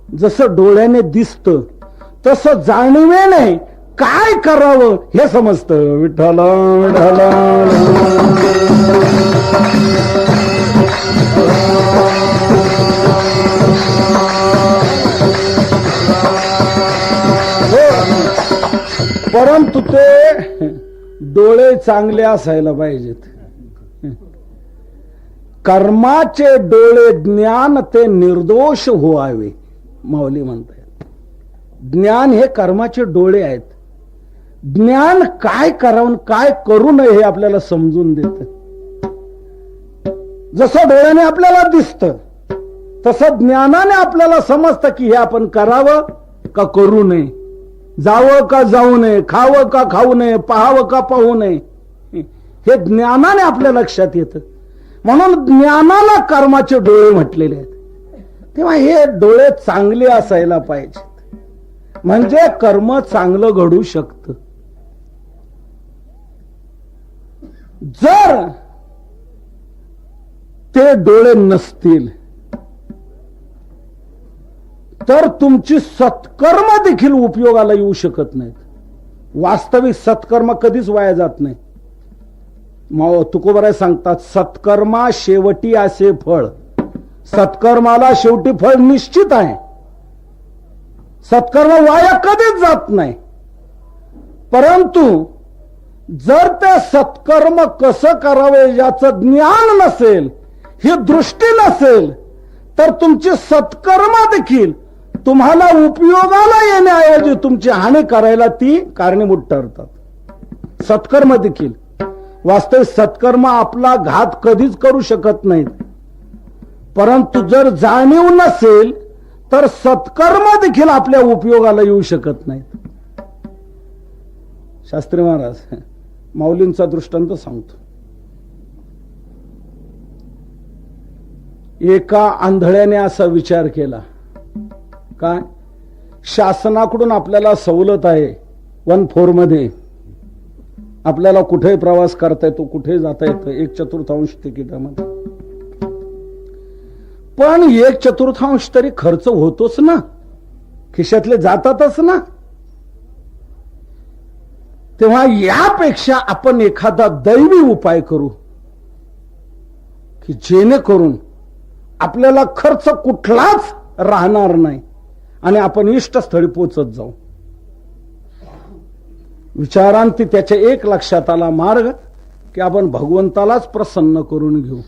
[SPEAKER 1] जसं डोळ्याने दिसतं तसं जाणीवेने काय करावं हे समजतं. विठ्ठल विठ्ठल. परंतु ते डोळे चांगले असायला पाहिजेत. कर्माचे डोळे ज्ञान ते निर्दोष व्हावे, माऊली म्हणतात. ज्ञान हे कर्माचे डोळे आहेत. ज्ञान काय करावं काय करू नये हे आपल्याला समजून देतं. जसं डोळ्याने आपल्याला दिसतं तसं ज्ञानाने आपल्याला समजतं की हे आपण करावं का करू नये, जावं का जाऊ नये, खावं का खाऊ नये, पाहावं का पाहू नये, हे ज्ञानाने आपल्या लक्षात येतं. म्हणून ज्ञानाला कर्माचे डोळे म्हटलेले आहेत. तेव्हा हे डोळे चांगले असायला पाहिजेत, म्हणजे कर्म चांगलं घडू शकतं. जर ते डोळे नसतील तर तुमची सत्कर्म देखील उपयोगाला येऊ शकत नाहीत. वास्तविक सत्कर्म कधीच वाया जात नाही. तुकोबाराय सांगतात, सत्कर्मा शेवटी असे फळ. सत्कर्माला शेवटी फळ निश्चित आहे. सत्कर्म वाया कधीच जात नाही. परंतु जर ते सत्कर्म कसं करावे याचं ज्ञान नसेल, ही दृष्टी नसेल, तर तुमची सत्कर्म देखील तुम्हाला उपयोगाला येण्याऐवजी तुमची हानी करायला ती कारणीभूत ठरतात. सत्कर्म देखील वास्तविक सत्कर्म आपला घात कधीच करू शकत नाहीत. परंतु जर जाणीव नसेल तर सत्कर्म देखील आपल्या उपयोगाला येऊ शकत नाहीत. शास्त्री महाराज माऊलींचा दृष्टांत सांगतो. एका आंधळ्याने असा विचार केला, काय शासनाकडून आपल्याला सवलत आहे 1/4 मध्ये, आपल्याला कुठे प्रवास करता येतो, कुठे जाता येतं 1/4 तिकिटामध्ये. पण 1/4 तरी खर्च होतोच ना, खिशातले जातातच ना. तेव्हा यापेक्षा आपण एखादा दैवी उपाय करू की जेणेकरून आपल्याला खर्च कुठलाच राहणार नाही आणि आपण इष्टस्थळी पोचत जाऊ. विचारांती त्याच्या एक लक्षात आला मार्ग की आपण भगवंतालाच प्रसन्न करून घेऊ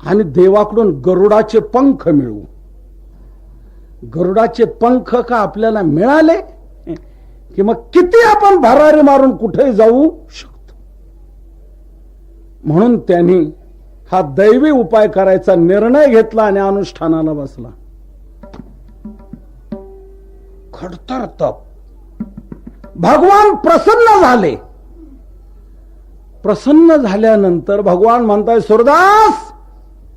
[SPEAKER 1] आणि देवाकडून गरुडाचे पंख मिळवू. गरुडाचे पंख का आपल्याला मिळाले कि मग किती आपण भरारी मारून कुठे जाऊ शकतो. म्हणून त्यांनी हा दैवी उपाय करायचा निर्णय घेतला आणि अनुष्ठानाला बसला. खडतर तप. भगवान प्रसन्न झाले. प्रसन्न झाल्यानंतर भगवान म्हणताय, सूरदास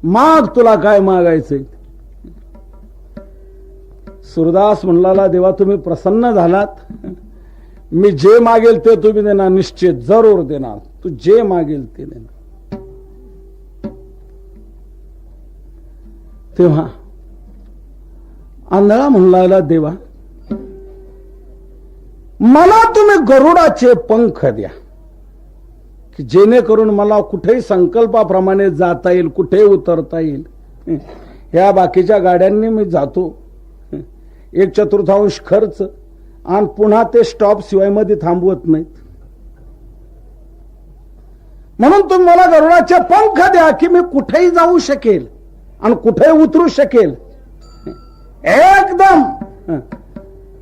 [SPEAKER 1] माग, तुला काय मागायचंय. सूरदास म्हणला, देवा तुम्ही प्रसन्न झालात, मी जे मागेल ते तुम्ही देणार, निश्चित जरूर देणार, तू जे मागेल ते देणार. तेव्हा आंधळा म्हणला, देवा मला तुम्ही गरुडाचे पंख द्या की जेणेकरून मला कुठेही संकल्पाप्रमाणे जाता येईल, कुठे उतरता येईल. ह्या बाकीच्या गाड्यांनी मी जातो, 1/4 खर्च आणि पुन्हा ते स्टॉप शिवाय मध्ये थांबवत नाहीत. म्हणून तुम्ही मला गरुडाचे पंख द्या की मी कुठेही जाऊ शकेल आणि कुठे उतरू शकेल. एकदम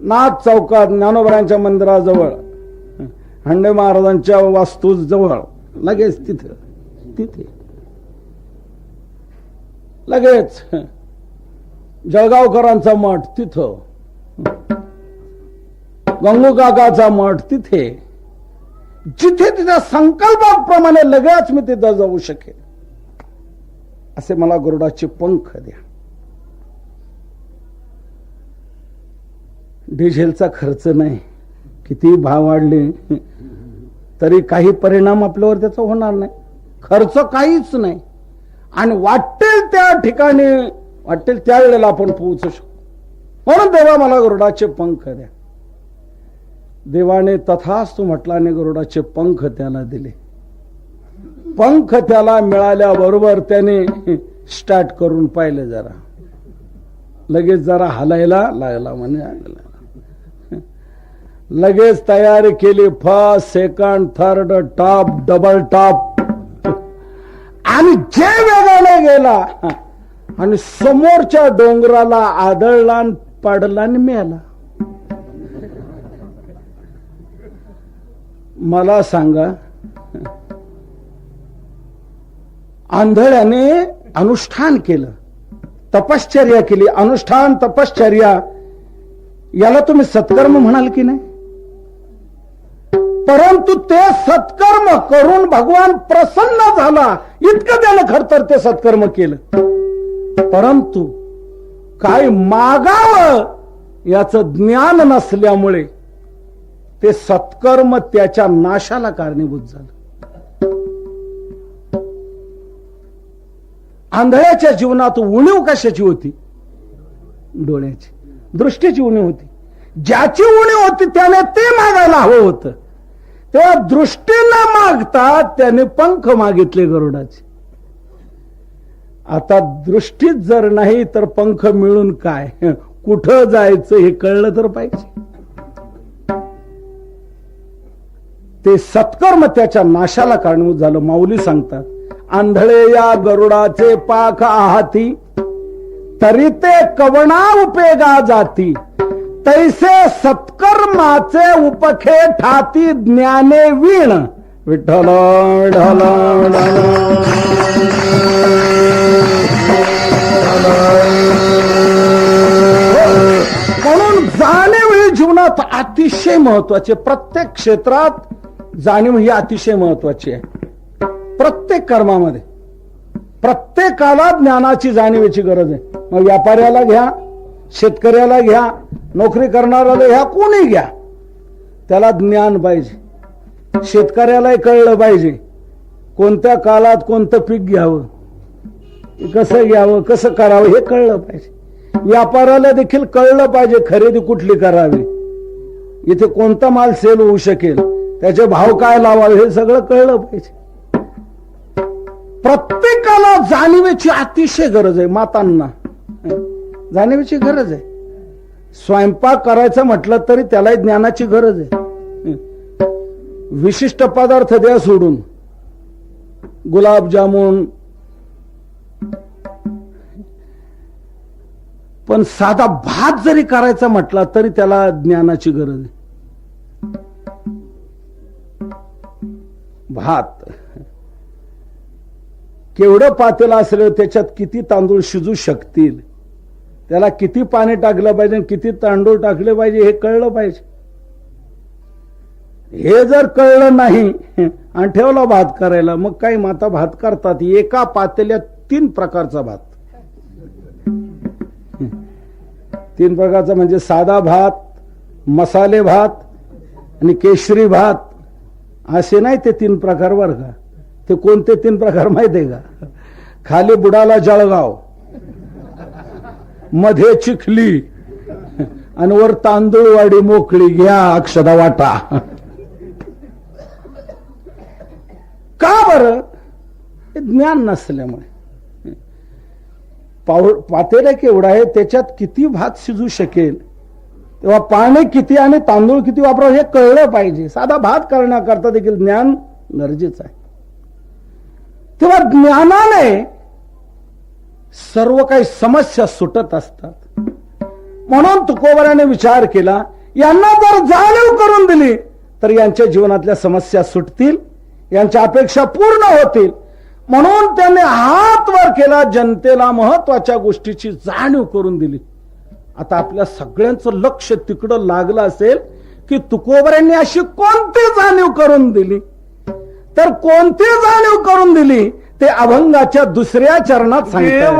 [SPEAKER 1] नाथ चौकात ज्ञानोबरांच्या मंदिराजवळ, हंडे महाराजांच्या वास्तू जवळ, लगेच तिथे लगेच जळगावकरांचा मठ तिथं, गंगू काकाचा मठ तिथे, जिथे तिथे संकल्पाप्रमाणे लगेच मी तिथं जाऊ शकेल असे मला गरुडाचे पंख द्या. डिझेलचा खर्च नाही, किती भाव वाढले तरी काही परिणाम आपल्यावर त्याचा होणार नाही, खर्च काहीच नाही आणि वाटेल त्या ठिकाणी वाटेल त्यावेळेला आपण पोहोचू शकतो. म्हणून देवा मला गरुडाचे पंख द्या. देवाने तथास्तु म्हटला आणि गरुडाचे पंख त्याला दिले. पंख त्याला मिळाल्याबरोबर त्याने स्टार्ट करून पाहिले, जरा लगेच जरा हलायला लागला, म्हणे लगेच तयारी केली, first second third top double top, आणि जे वेगाने गेला आणि समोरच्या डोंगराला आदळला आणि पडला आणि मेला. मला सांगा, आंधळ्याने अनुष्ठान केलं, तपश्चर्या केली. अनुष्ठान तपश्चर्या याला तुम्ही सत्कर्म म्हणाल की नाही? परंतु ते सत्कर्म करून भगवान प्रसन्न झाला, इतकं त्यानं खरं तर ते सत्कर्म केलं. परंतु काय मागावं याचं ज्ञान नसल्यामुळे ते सत्कर्म त्याच्या नाशाला कारणीभूत झालं. आंधळ्याच्या जीवनात उणीव कशाची होती? डोळ्याची, दृष्टीची उणीव होती. ज्याची उणीव होती त्याने ते मागायला हवं होतं. तेव्हा दृष्टी न मागता त्याने पंख मागितले गरुडाचे. आता दृष्टीच जर नाही तर पंख मिळून काय, कुठं जायचं हे कळलं तर पाहिजे. ते सत्कर्म त्याच्या नाशाला कारणीभूत झालं. माऊली सांगतात, आंधळे या गरुडाचे पाख आहाती, तरी ते कवणा उपयोगा जाती, तैसे सत्कर्माचे उपखे ठाती ज्ञाने वीण. विठ्ठल विठ्ठल म्हणून जाणेवेळी जीवनात अतिशय महत्वाचे. प्रत्येक क्षेत्रात जाणीव ही अतिशय महत्वाची आहे. प्रत्येक कर्मामध्ये प्रत्येकाला ज्ञानाची जाणीवेची गरज आहे. मग व्यापाऱ्याला घ्या, शेतकऱ्याला घ्या, नोकरी करणाऱ्याला घ्या, कोणी घ्या, त्याला ज्ञान पाहिजे. शेतकऱ्यालाही कळलं पाहिजे कोणत्या काळात कोणतं पीक घ्यावं, कसं घ्यावं, कसं करावं हे कळलं पाहिजे. व्यापाऱ्याला देखील कळलं पाहिजे खरेदी कुठली करावी, इथे कोणता माल सेल होऊ शकेल, त्याचे भाव काय लावावे हे सगळं कळलं पाहिजे. प्रत्येकाला जाणीवेची अतिशय गरज आहे. मातांना जाणीवेची गरज आहे. स्वयंपाक करायचं म्हटलं तरी त्यालाही ज्ञानाची गरज आहे. विशिष्ट पदार्थ द्या सोडून, गुलाबजामुन, पण साधा भात जरी करायचा म्हटला तरी त्याला ज्ञानाची गरज आहे. भात केवढं पातेलं असलं त्याच्यात किती तांदूळ शिजू शकतील, त्याला किती पाणी टाकलं पाहिजे, किती तांदूळ टाकले पाहिजे हे कळलं पाहिजे. हे जर कळलं नाही आणि ठेवला भात करायला, मग काही माता भात करतात एका पातेल्यात 3 प्रकारचा भात. 3 प्रकारचा म्हणजे साधा भात, मसाले भात आणि केशरी भात, असे नाही ते 3 प्रकार बर का. ते कोणते 3 प्रकार माहिती आहे का? खाली बुडाला जळगाव, मध्ये चिखली आणि वर तांदूळवाडी मोकळी, घ्या अक्षदा वाटा. का बरं? ज्ञान नसल्यामुळे. पातेला केवढा आहे, त्याच्यात किती भात शिजू शकेल, तेव्हा पाणी किती आणि तांदूळ किती वापरावं हे कळलं पाहिजे. साधा भात करण्याकरता देखील ज्ञान गरजेचं आहे. तेव्हा ज्ञानाने सर्व काही समस्या सुटत असतात. म्हणून तुकोबराने विचार केला, यांना जर जाणीव करून दिली तर यांच्या जीवनातल्या समस्या सुटतील, यांच्या अपेक्षा पूर्ण होतील. म्हणून त्याने हात वर केला, जनतेला महत्वाच्या गोष्टीची जाणीव करून दिली. आता आपल्या सगळ्यांचं लक्ष तिकडं लागलं असेल की तुकोबरांनी अशी कोणती जाणीव करून दिली. तर कोणती जाणीव करून दिली ते अभंगाच्या 2ऱ्या चरणात सांगितलं.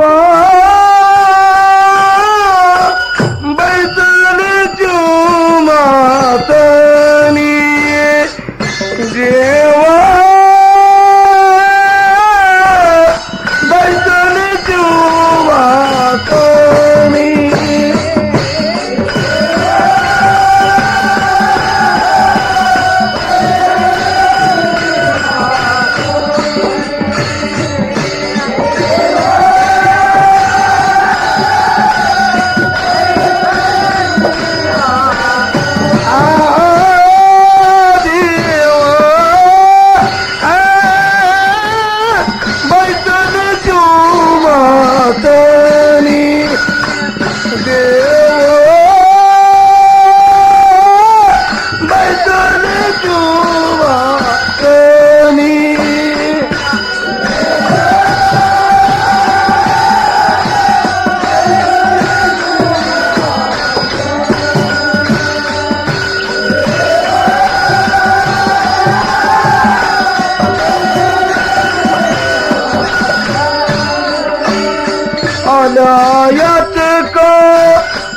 [SPEAKER 2] आलायात का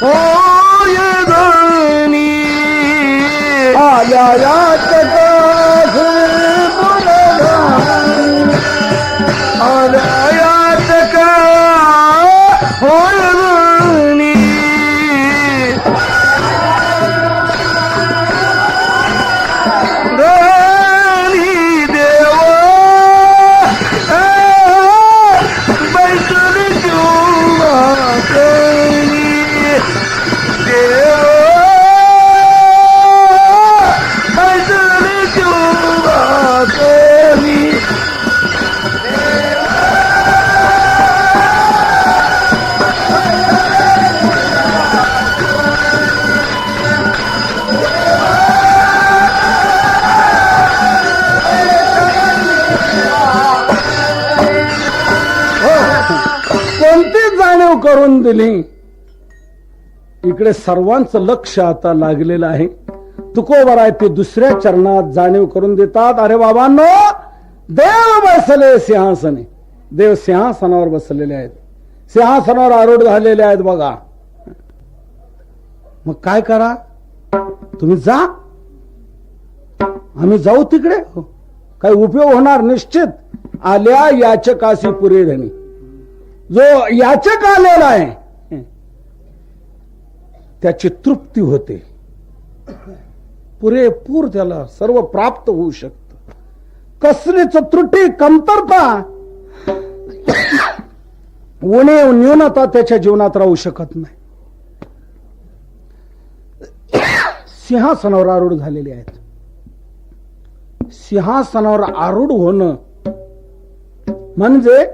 [SPEAKER 2] होय धनी, आलायात का आलायात का होय धनी, धनी देवा बैठली
[SPEAKER 1] कोणती जाणीव करून दिली. इकडे सर्वांचं लक्ष आता लागलेलं आहे. तुकोबर आहे ते दुसऱ्या चरणात जाणीव करून देतात. अरे बाबांनो, देव बसले सिंहासने. देव सिंहासनावर बसलेले आहेत, सिंहासनावर आरूढ झालेले आहेत बघा. मग काय करा, तुम्ही जा, आम्ही जाऊ तिकडे. काही उपयोग होणार निश्चित. आल्या याचकासी पुरे धनी. जो याचक आलेला आहे त्याची तृप्ती होते, पुरेपूर त्याला सर्व प्राप्त होऊ शकत. कसलीच त्रुटी कमतरता उणीव न्यूनता त्याच्या जीवनात राहू शकत नाही. सिंहासनावर आरूढ झालेले आहेत. सिंहासनावर आरूढ होणं म्हणजे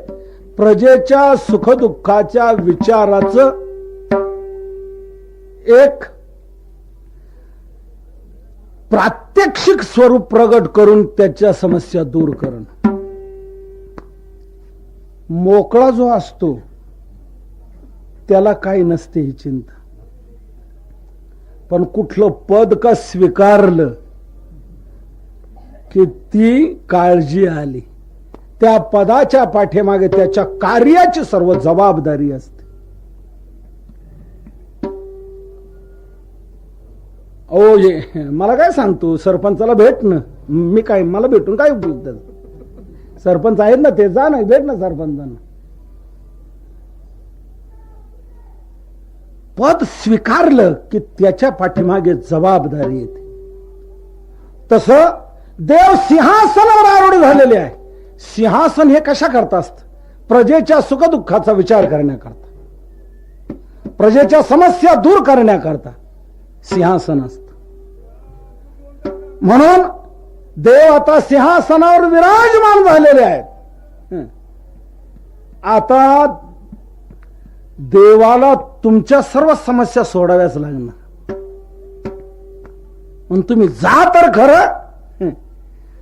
[SPEAKER 1] प्रजेच्या सुखदुःखाच्या विचाराचं एक प्रात्यक्षिक स्वरूप प्रगट करून त्याच्या समस्या दूर करणं. मोकळा जो असतो त्याला काही नसते ही चिंता. पण कुठलं पद का स्वीकारलं की ती काळजी आली. त्या पदाच्या पाठीमागे त्याच्या कार्याची सर्व जबाबदारी असते. ओ ये मला काय सांगतो, सरपंचाला भेट ना. मी काय, मला भेटून काय उपयोग त्याचा? सरपंच आहेत ना, ते जा ना, भेट ना सरपंचांना. पद स्वीकारलं की त्याच्या पाठीमागे जबाबदारी येते. तसं देव सिंहासनावर आरूढ झालेले आहे. सिंहासन हे कशा करता असतं? प्रजेच्या सुखदुःखाचा विचार करण्याकरता, प्रजेच्या समस्या दूर करण्याकरता सिंहासन असतं. म्हणून देव आता सिंहासनावर विराजमान झालेले आहेत. आता देवाला तुमच्या सर्व समस्या सोडाव्याच लागणार. म्हणून तुम्ही जा तर खरं.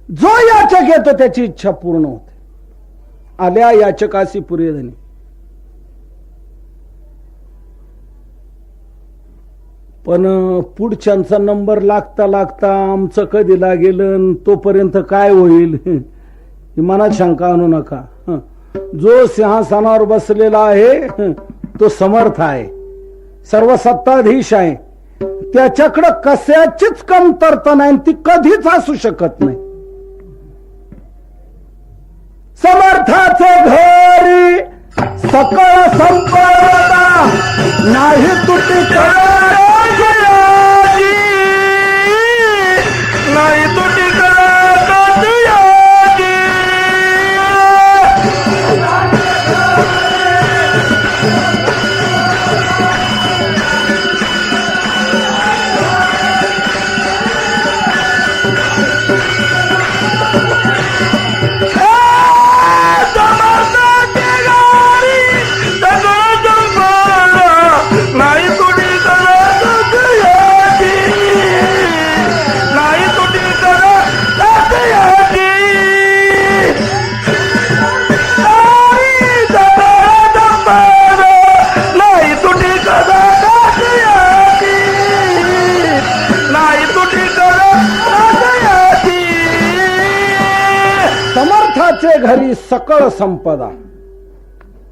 [SPEAKER 1] जो याचक येतो त्याची इच्छा पूर्ण होते. आल्या याचकासी पुरे धनी. पण पुढच्यांचा नंबर लागता लागता आमचं कधी लागेल, तोपर्यंत काय होईल ही मनात शंका आणू नका. जो सिंहासनावर बसलेला आहे तो समर्थ आहे, सर्व सत्ताधीश आहे. त्याच्याकडं कशाचीच कमतरता नाही, ती कधीच असू शकत नाही. समर्थाचे घरी सकळ संपदा नाही तुटी
[SPEAKER 2] नाही तुटी
[SPEAKER 1] घरी सकळ संपदा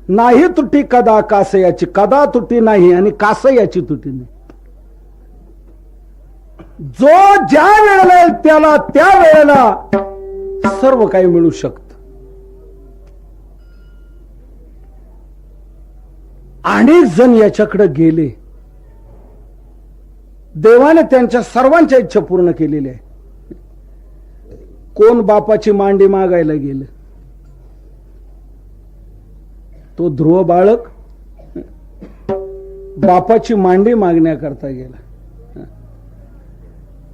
[SPEAKER 1] नाही तुटी कदा कासयाची. कदा तुटी नाही आणि कासयाची तुटी नाही. जो ज्या वेळेला येईल त्याला त्या वेळेला सर्व काही मिळू शकत. अनेक जण याच्याकडे गेले, देवाने त्यांच्या सर्वांच्या इच्छा पूर्ण केलेल्या आहे. कोण बापाची मांडी मागायला गेलं, तो ध्रुव बाळक बापाची मांडी मागण्याकरता गेला.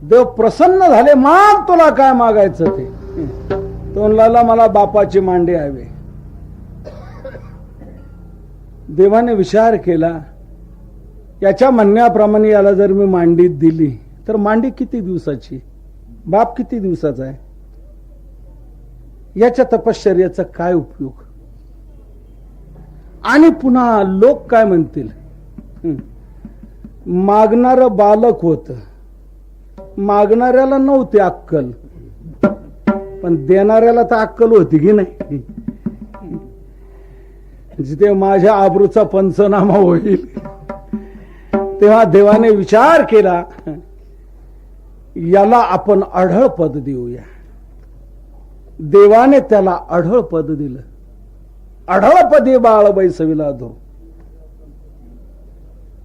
[SPEAKER 1] देव प्रसन्न झाले, माग तुला काय मागायचं ते. तो म्हणला मला बापाची मांडी हवी. देवाने विचार केला, याच्या म्हणण्याप्रमाणे याला जर मी मांडी दिली तर मांडी किती दिवसाची, बाप किती दिवसाचा आहे, याच्या तपश्चर्याचा काय उपयोग. आणि पुन्हा लोक काय म्हणतील. मागणार बालक होत, मागणाऱ्याला नव्हती अक्कल, पण देणाऱ्याला तर अक्कल होती की नाही. जिथे माझ्या आबरूचा पंचनामा होईल तेव्हा देवाने विचार केला, याला आपण अढळ पद देऊया. देवाने त्याला अढळ पद दिलं. अढळ पदी बाळ बैसविला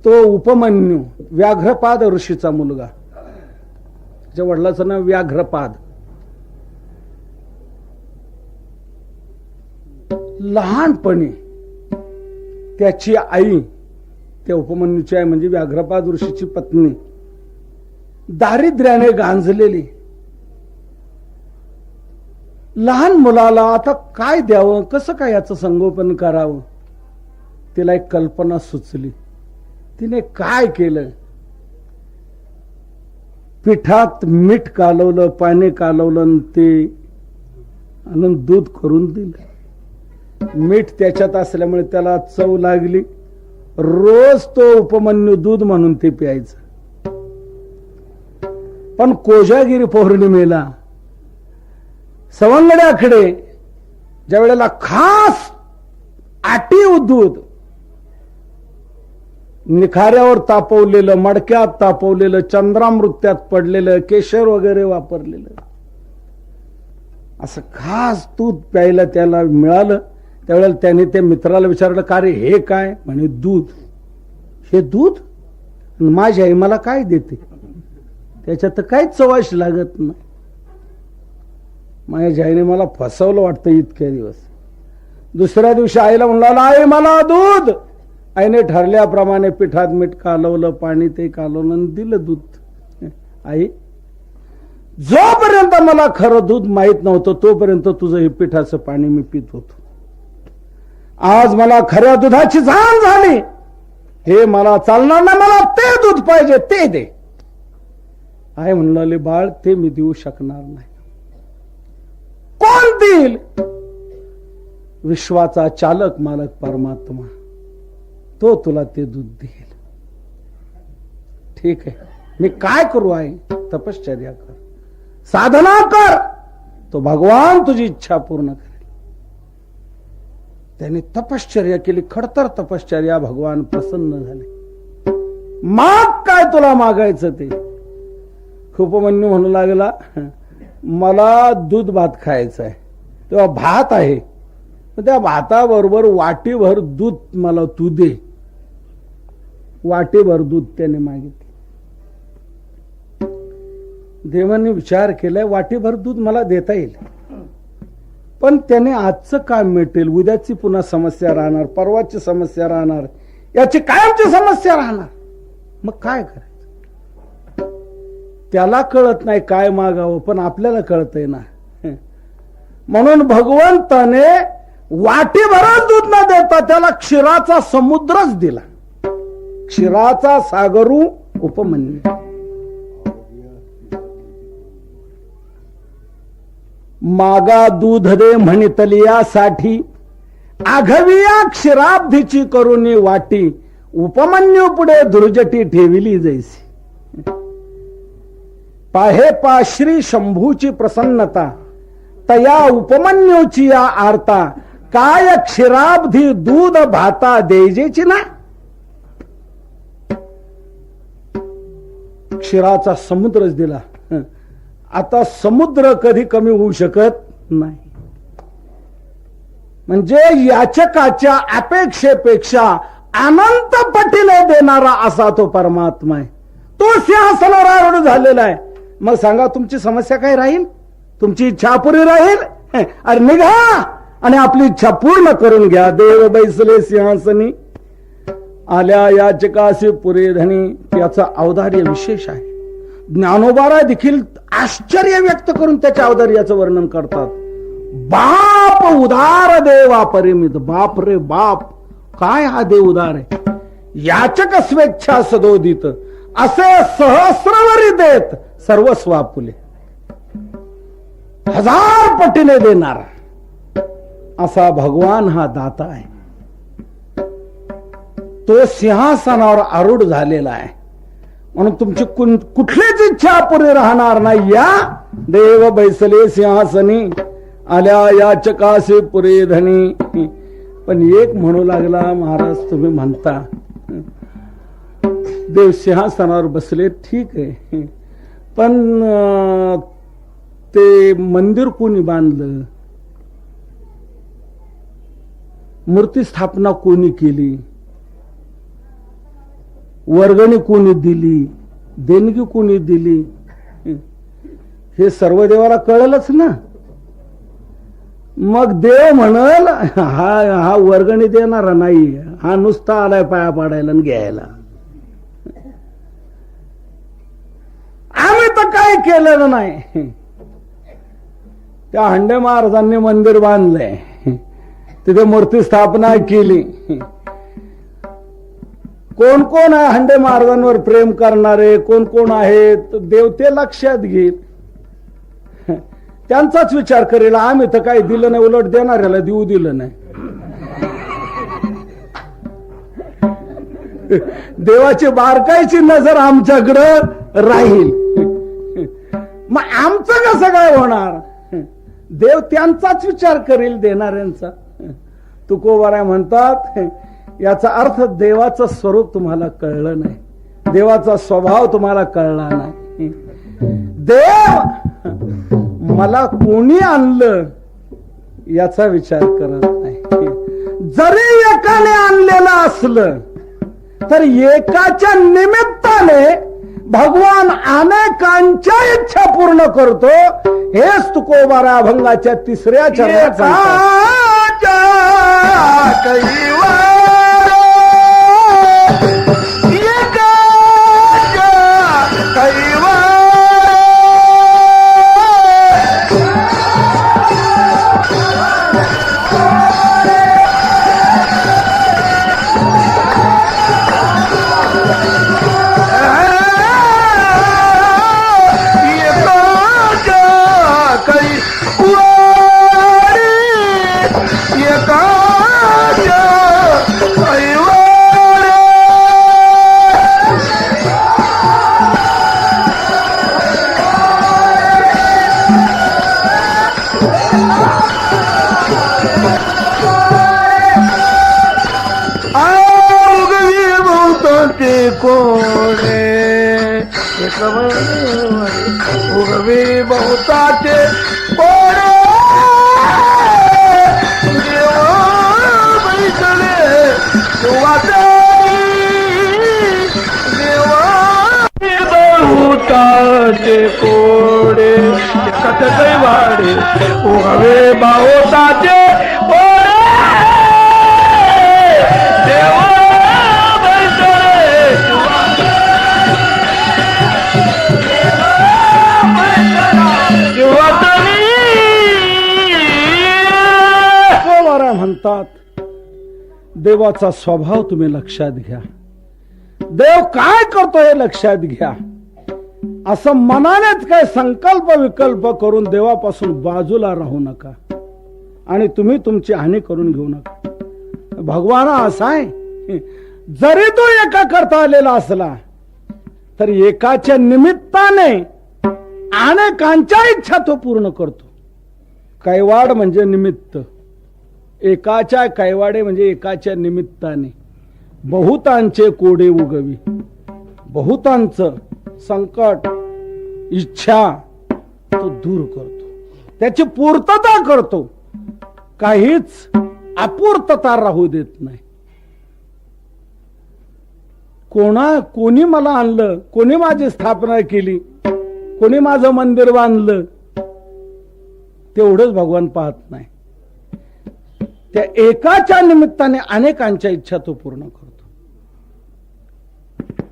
[SPEAKER 1] तो उपमन्यू, व्याघ्रपाद ऋषीचा मुलगा. त्याच्या वडिलाचं नाव व्याघ्रपाद. लहानपणी त्याची आई, त्या उपमन्यूची आई म्हणजे व्याघ्रपाद ऋषीची पत्नी, दारिद्र्याने गांजलेली. लहान मुलाला आता काय द्यावं, कसं काय याचं संगोपन करावं, तिला एक कल्पना सुचली. तिने काय केलं, पिठात मीठ कालवलं, पाणी कालवलं आणि ते आणून दूध करून दिलं. मीठ त्याच्यात असल्यामुळे त्याला चव लागली. रोज तो उपमन्यू दूध म्हणून ते प्यायचं. पण कोजागिरी पौर्णिमेला सवंगड्याकडे ज्या वेळेला खास आटीव दूध, निखाऱ्यावर तापवलेलं, मडक्यात तापवलेलं, चंद्रामृत्यात पडलेलं, केशर वगैरे वापरलेलं, असं खास दूध प्यायला त्याला मिळालं. त्यावेळेला त्याने त्या मित्राला विचारलं, का रे हे काय? म्हणे दूध. हे दूध? माझी आई मला काय देते, त्याच्यात तर काहीच चवाश लागत नाही. माझ्या आईने मला फसवलं वाटतं इतक्या दिवस. दुसऱ्या दिवशी आईला म्हणला, आई मला दूध. आईने ठरल्याप्रमाणे पिठात मीठ कालवलं, पाणी ते कालवलं आणि दिलं दूध. आई, जोपर्यंत मला खरं दूध माहित नव्हतं तोपर्यंत तुझं हे पिठाचं पाणी मी पित होतो. आज मला खऱ्या दुधाची जाण झाली. हे मला चालणार नाही, मला ते दूध पाहिजे, ते दे. आई म्हणले, बाळ ते मी देऊ शकणार नाही. कोण देईल? विश्वाचा चालक मालक परमात्मा, तो तुला ते दूध देईल. ठीक आहे, मी काय करू आई? तपश्चर्या कर, साधना कर, तो भगवान तुझी इच्छा पूर्ण करेल. त्याने तपश्चर्या केली, खडतर तपश्चर्या. भगवान प्रसन्न झाले. माग काय तुला मागायचं ते. उपमन्यू म्हणू लागला, मला दूध भात खायचा आहे. तेव्हा भात आहे, त्या भाताबरोबर वाटीभर दूध मला तू दे. वाटीभर दूध त्याने मागितलं. देवाने विचार केलाय, वाटीभर दूध मला देता येईल, पण त्याने आजचं काम मिटेल, उद्याची पुन्हा समस्या राहणार, परवाची समस्या राहणार, याची कायमची समस्या राहणार. मग काय करायचं? त्याला कळत नाही काय मागावं, पण आपल्याला कळतंय ना. म्हणून भगवंताने वाटीभरच दूध न देता त्याला क्षीराचा समुद्रच दिला. क्षीराचा सागरू उपमन्यू. मागा दूध दे म्हणितली यासाठी, आघविया क्षीराब्धीची करुणी वाटी, उपमन्यू पुढे दुर्जटी ठेविली जैसी. पाहे पा श्री शंभूची प्रसन्नता, तया उपमन्यूची या आरता, काय क्षीराब्धी दूध भाता देजेची ना. क्षीराचा समुद्रच दिला. आता समुद्र कधी कमी होऊ शकत नाही. म्हणजे याचकाच्या अपेक्षेपेक्षा अनंत पटीने देणारा असा तो परमात्मा आहे. तो सिंहासनावर आरूढ झालेला आहे. मग सांगा, तुमची समस्या काय राहील? तुमची इच्छा पुरी राहील? अरे निघा आणि आपली इच्छा पूर्ण करून घ्या. देव बैसले सिंहासनी, आल्या याचकासी पुरे धनी. त्याचा औदार्य विशेष आहे. ज्ञानोबारा देखील आश्चर्य व्यक्त करून त्याच्या औदार्याचं वर्णन करतात. बाप उदार देवा परिमित. बाप रे बाप, काय हा देव उदार आहे. याचक स्वेच्छा सदोदित, असे सहस्रवरी देत सर्वस्व आपुले. 1000 पटीने देणारा असा भगवान हा दाता आहे. तो सिंहासनावर आरूढ झालेला आहे. म्हणून तुमची कुठलीच इच्छा अपुरी राहणार नाही. या देव बैसले सिंहासनी आल्या याचकासे पुरे धनी. पण एक म्हणू लागला, महाराज तुम्ही म्हणता देव सिंहासनावर बसले, ठीक आहे, पण ते मंदिर कोणी बांधलं, मूर्ती स्थापना कोणी केली, वर्गणी कोणी दिली, देणगी कोणी दिली, हे सर्व देवाला कळलंच ना. मग देव म्हणल हा वर्गणी देणारा नाही, हा नुसता आलाय पाया पाडायला आणि घ्यायला. आम्ही तर काही केलेलं नाही. त्या हंडे महाराजांनी मंदिर बांधलंय, तिथे मूर्ती स्थापना केली. कोण कोण आहे हंडे महाराजांवर प्रेम करणारे, कोण कोण आहेत देव ते लक्षात घेईल, त्यांचाच विचार करेल. आम्ही तर काही दिलं नाही, उलट देणाऱ्याला देऊ दिलं नाही. देवाची बारकाईची नजर आमच्याकडं राहील. मग आमचं कसं काय होणार? देव त्यांचाच विचार करेल, देणाऱ्यांचा. तुकोबाराय म्हणतात, याचा अर्थ देवाचं स्वरूप तुम्हाला कळलं नाही, देवाचा स्वभाव तुम्हाला कळला नाही. देव मला कोणी आणलं याचा विचार करत नाही. जरी एकाने आणलेलं असलं तर एकाच्या निमित्ताने भगवान अनेकांच्या इच्छा पूर्ण करतो. हेच तुकोबारा अभंगाच्या 3ऱ्या चरणात
[SPEAKER 2] उगवे बहुताचे कोणे देवा बैसले देवा बहुताचे कोडे कथ दैवाडे उगवे बहुताचे
[SPEAKER 1] म्हणतात. देवाचा स्वभाव तुम्ही लक्षात घ्या, देव काय करतो हे लक्षात घ्या. असं मनानेच काय संकल्प विकल्प करून देवापासून बाजूला राहू नका आणि तुम्ही तुमची हानी करून घेऊ नका. भगवान असा आहे, जरी तो एका करता आलेला असला तर एकाच्या निमित्ताने अनेकांच्या इच्छा तो पूर्ण करतो. कैवाड म्हणजे निमित्त, एकाच्या कैवाडे म्हणजे एकाच्या निमित्ताने बहुतांचे कोडे उगवी. बहुतांचं संकट इच्छा तो दूर करतो, त्याची पूर्तता करतो, काहीच अपूर्तता राहू देत नाही. कोणी मला आणलं, कोणी माझी स्थापना केली, कोणी माझं मंदिर बांधलं, तेवढंच भगवान पाहत नाही. त्या एकाच्या निमित्ताने अनेकांच्या इच्छा तो पूर्ण करतो.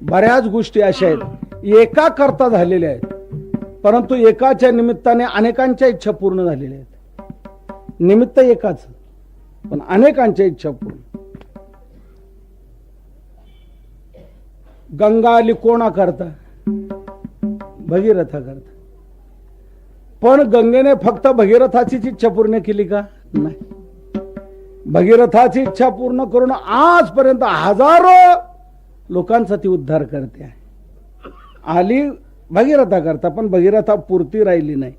[SPEAKER 1] बऱ्याच गोष्टी अशा आहेत एका करता झालेल्या आहेत, परंतु एकाच्या निमित्ताने अनेकांच्या इच्छा पूर्ण झालेल्या आहेत. निमित्त एकाच पण अनेकांच्या इच्छा पूर्ण. गंगा आली कोणा करता? भगीरथा करता. पण गंगेने फक्त भगीरथाचीच इच्छा पूर्ण केली का? नाही. भगीरथाची इच्छा पूर्ण करून आजपर्यंत हजारो लोकांचा ती उद्धार करते आहे. आली भगीरथा करता, पण भगीरथा पुरती राहिली नाही.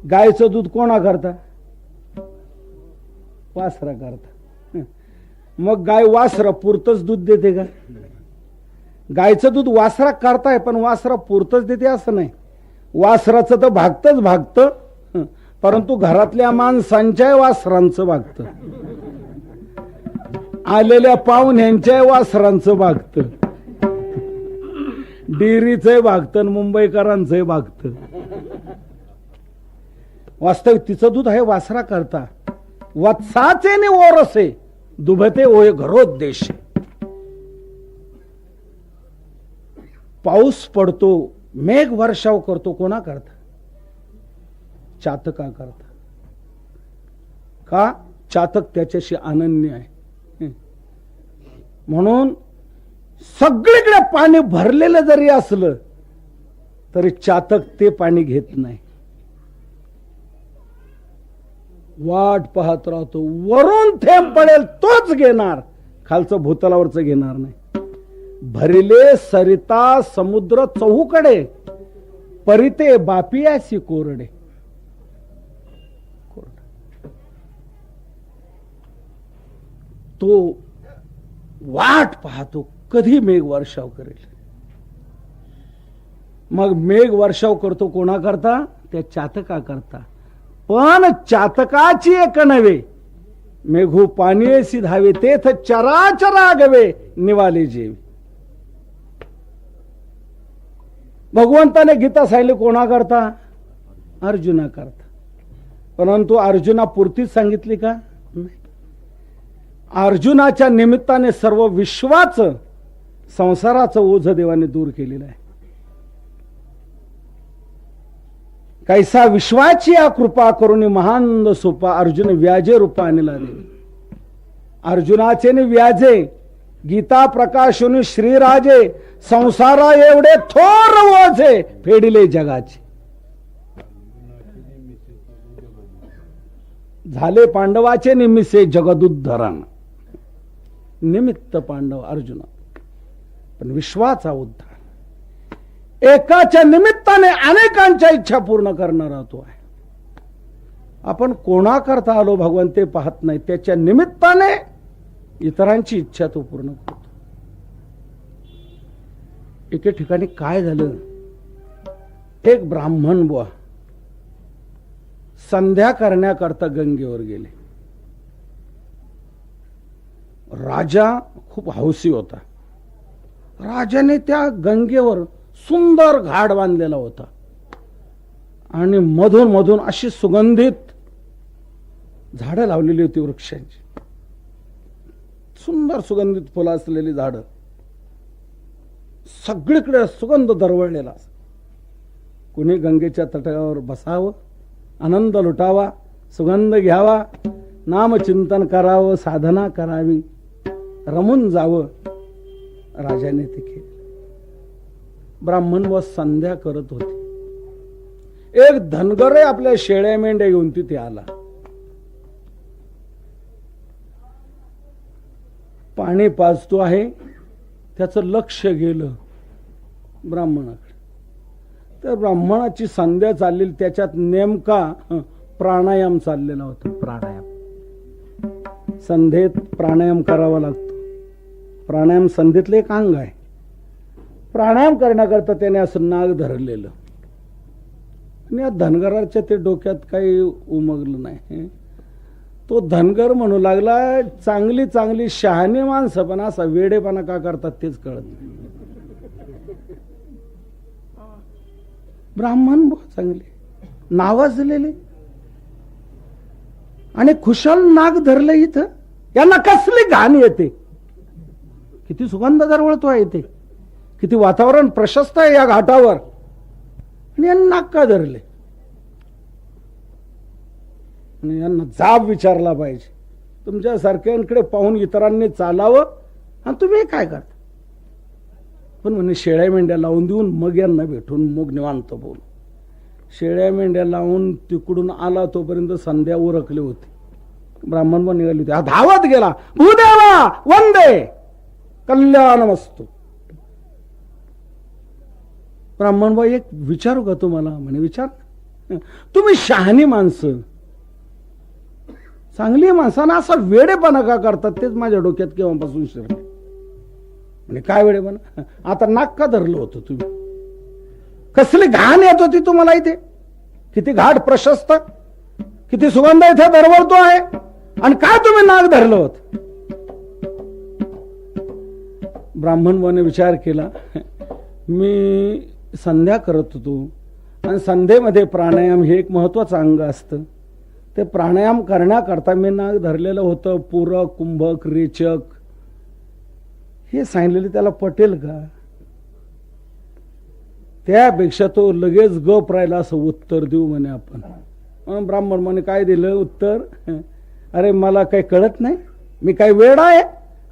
[SPEAKER 1] गायचं दूध कोणा करता? वासरा करता. मग गाय वासरा पुरतच दूध देते का? गायचं दूध वासरा करताय, पण वासरा पुरतच देते असं नाही. वासराचं तर भागतच भागतं, परंतु घरातल्या माणसांच्या वासरांचं भागतं, आलेल्या पाहुण्यांच्या वासरांचं भागतं, डेअरीचंही भागतं, मुंबईकरांचंही भागतं. वास्तविक तिचं दूध आहे वासरा करता. वत्साचे नि ओरसे दुभते होय घरोद्देश. पाऊस पडतो, मेघ वर्षाव करतो, कोणा करता? चातका करता. का? चातक त्याच्याशी अनन्य आहे. म्हणून सगळीकडे पाणी भरलेलं जरी असलं तरी चातक ते पाणी घेत नाही, वाट पाहत राहतो. वरून थेंब पडेल तोच घेणार, खालचं भूतलावरचं घेणार नाही. भरिले सरिता समुद्र चहूकडे, परिते बापियासी कोरडे. तो वाट पाहतो कधी मेघ वर्षाव करेल. मग मेघ वर्षाव करतो कोणा करता? त्या चातका करता. पण चातकाची एक नव्हे, मेघू पाणीसी धावे, तेथ चराचरा गवे निवाले जेवी. भगवंताने गीता सांगितली कोणा करता? अर्जुना करता. परंतु अर्जुना पुरतीच सांगितली का? नाही. अर्जुनाच्या निमित्ताने सर्व विश्वाचं, संसाराचं ओझ देवाने दूर केलेलं आहे. कैसा विश्वाची या कृपा करून महानंद सोपा, अर्जुन व्याजे रूपा आणला दे. अर्जुनाचे नि व्याजे गीता प्रकाशून श्रीराजे, संसारा एवढे थोर ओझे फेडिले जगाचे. झाले पांडवाचे निमित्ते जगदुद्धरण. निमित्त पांडव अर्जुन, पण विश्वाचा उद्धार. एकाच्या निमित्ताने अनेकांच्या इच्छा पूर्ण करणारा तो आहे. आपण कोणा करता आलो भगवान ते पाहत नाही, त्याच्या निमित्ताने इतरांची इच्छा तो पूर्ण करतो. एके ठिकाणी काय झालं, एक ब्राह्मण बुवा संध्या करण्याकरता गंगेवर गेले. राजा खूप हौसी होता. राजाने त्या गंगेवर सुंदर घाट बांधलेला होता आणि मधून मधून अशी सुगंधित झाडं लावलेली होती, वृक्षांची सुंदर सुगंधित फुलं असलेली झाडं. सगळीकडे सुगंध दरवळलेला. कुणी गंगेच्या तटावर बसावं, आनंद लुटावा, सुगंध घ्यावा, नामचिंतन करावं, साधना करावी, रमून जावं. राजाने ते केले. ब्राह्मण व संध्या करत होते. एक धनगरही आपल्या शेळ्या मेंढ्या घेऊन तिथे आला. पाणी पाजतो आहे, त्याचं लक्ष गेलं ब्राह्मणाकडे. तर ब्राह्मणाची संध्या चाललेली, त्याच्यात नेमका प्राणायाम चाललेला होता. प्राणायाम संध्येत प्राणायाम करावा लागतो. प्राणायाम संध्येतलं एक अंग आहे. प्राणायाम करण्याकरता त्याने असं नाग धरलेलं आणि या धनगराच्या ते डोक्यात काही उमगलं नाही. तो धनगर म्हणू लागला, चांगली चांगली शहाणी माणसं पण असा वेडेपणा का करतात तेच कळत नाही. ब्राह्मण चांगले नावाजलेले आणि खुशाल नाग धरले. इथं यांना कसली घाण येते. किती सुगंध दरवळतो आहे इथे, किती वातावरण प्रशस्त आहे या घाटावर, आणि यांना नाक का धरले. आणि यांना जाब विचारला पाहिजे. तुमच्या सारख्यांकडे पाहून इतरांनी चालावं आणि तुम्ही काय करता. पण म्हणे शेळ्या मेंढ्या लावून देऊन मग यांना भेटून मग निवांत बोल. शेळ्या मेंढ्या लावून तिकडून आला तोपर्यंत संध्या उरकली होती. ब्राह्मण पण निघाली होती. हा धावत गेला, भूदेवा वंदे कल्याणमस्तु. ब्राह्मणबाई एक विचारू का तुम्हाला? म्हणे विचार. तुम्ही शहाणी माणसं, चांगली माणसांना असा वेडेपणा का करतात तेच माझ्या डोक्यात केव्हापासून शिरले. म्हणजे काय वेडेपणा? आता नाक का धरलं होतं तुम्ही? कसली घाण येत होती तुम्हाला इथे? किती घाट प्रशस्त, किती सुगंध इथे दरवळतो आहे, आणि काय तुम्ही नाक धरलं होत? ब्राह्मणबाने विचार केला, मी संध्या करत होतो आणि संध्येमध्ये प्राणायाम हे एक महत्वाचं अंग असतं. ते प्राणायाम करण्याकरता मी नाक धरलेलं होतं. पूरक, कुंभक, रेचक हे सांगितलेले त्याला पटेल का? त्यापेक्षा तो लगेच गप राहिला असं उत्तर देऊ म्हणे आपण. म्हणून ब्राह्मण म्हणे काय दिलं उत्तर? अरे मला काही कळत नाही, मी काय वेड आहे?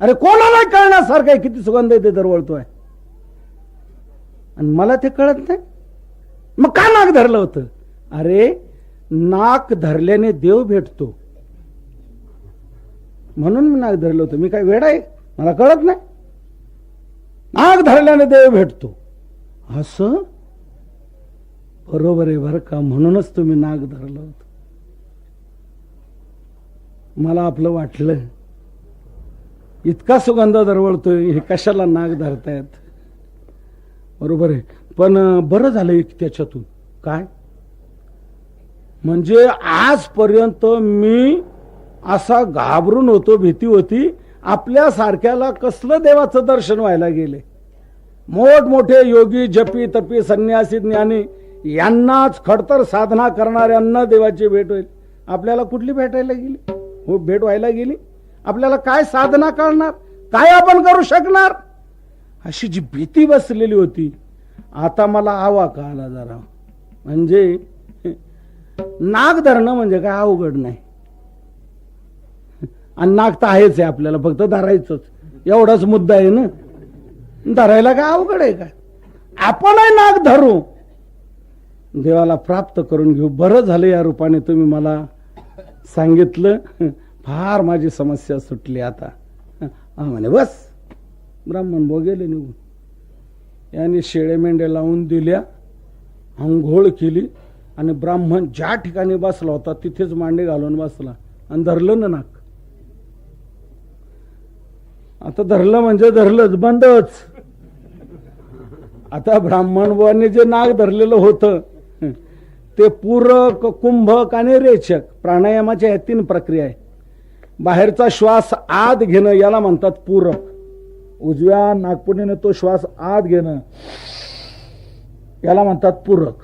[SPEAKER 1] अरे कोणाला कळण्यासारखं आहे किती सुगंध इथे दरवळतोय, आणि मला ते कळत नाही. मग का नाक धरलं होतं? अरे नाक धरल्याने देव भेटतो म्हणून मी नाक धरलं होतं. मी काय वेड आहे? मला कळत नाही. नाक धरल्याने देव भेटतो असं बरोबर आहे बरं का, म्हणूनच तुम्ही नाक धरलं होतं. मला आपलं वाटलं इतका सुगंध दरवळतोय, हे कशाला नाक धरतायत? बरोबर आहे, पण बरं झालं त्याच्यातून. काय म्हणजे आजपर्यंत मी असा घाबरून होतो, भीती होती. आपल्या सारख्याला कसलं देवाचं दर्शन व्हायला गेले? मोठमोठे योगी, जपी, तपी, संन्यासी, ज्ञानी यांनाच खडतर साधना करणाऱ्यांना देवाची भेट होईल. आपल्याला कुठली भेटायला गेली? हो, भेट व्हायला गेली. आपल्याला काय साधना करणार, काय आपण करू शकणार, अशी जी भीती बसलेली होती. आता मला आवा का आला जरा. म्हणजे नाक धरणं म्हणजे काय अवघड नाही, आणि नाक तर आहेच आहे आपल्याला, फक्त धरायचंच एवढाच मुद्दा आहे ना. धरायला काय अवघड आहे काय? आपणही नाक धरू, देवाला प्राप्त करून घेऊ. बरं झालं या रूपाने तुम्ही मला सांगितलं, फार माझी समस्या सुटली आता. म्हणे बस. ब्राह्मण भाऊ गेले निघून. याने शेळे मेंढे लावून दिल्या, अंघोळ केली, आणि ब्राह्मण ज्या ठिकाणी बसला होता तिथेच मांडे घालून बसला आणि धरलं ना नाक. आता धरलं म्हणजे धरलंच, बंदच. आता ब्राह्मणबाने जे नाक धरलेलं होतं ते पूरक, कुंभक आणि रेचक प्राणायामाच्या ह्या 3 प्रक्रिया आहे. बाहेरचा श्वास आत घेणं याला म्हणतात पूरक. उजव्या नाकपुडीने तो श्वास आत घेणं याला म्हणतात पूरक.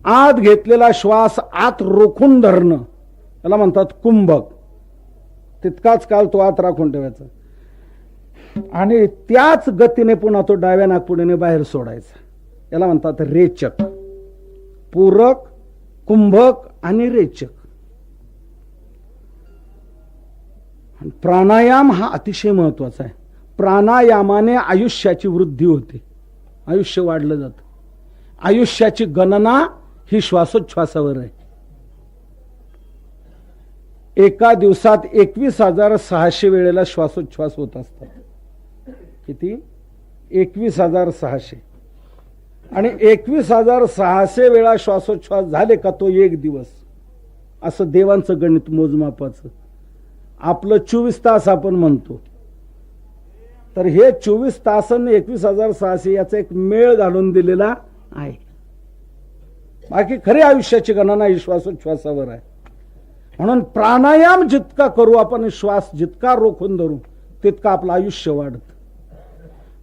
[SPEAKER 1] आत घेतलेला श्वास आत रोखून धरणं याला म्हणतात कुंभक. तितकाच काल तो आत राखून ठेवायचा, आणि त्याच गतीने पुन्हा तो डाव्या नाकपुडीने बाहेर सोडायचा याला म्हणतात रेचक. पूरक, कुंभक आणि रेचक. प्राणायाम हा अतिशय महत्वाचा आहे. प्राणायामाने आयुष्याची वृद्धी होते, आयुष्य वाढलं जातं. आयुष्याची गणना ही श्वासोच्छ्वासावर आहे. एका दिवसात 21,600 वेळेला श्वासोच्छ्वास होत असतात. किती? 21,600. आणि 21,600 वेळा श्वासोच्छ्वास झाले का तो एक दिवस, असं देवांचं गणित मोजमापाचं. आपलं 24 तास आपण म्हणतो, तर हे 24 तासांनी 21,600 याचा एक मेळ घालून दिलेला आहे. बाकी खरी आयुष्याची गणना ही श्वासोच्छ्वासावर आहे. म्हणून प्राणायाम जितका करू आपण, श्वास जितका रोखून धरू, तितका आपलं आयुष्य वाढत.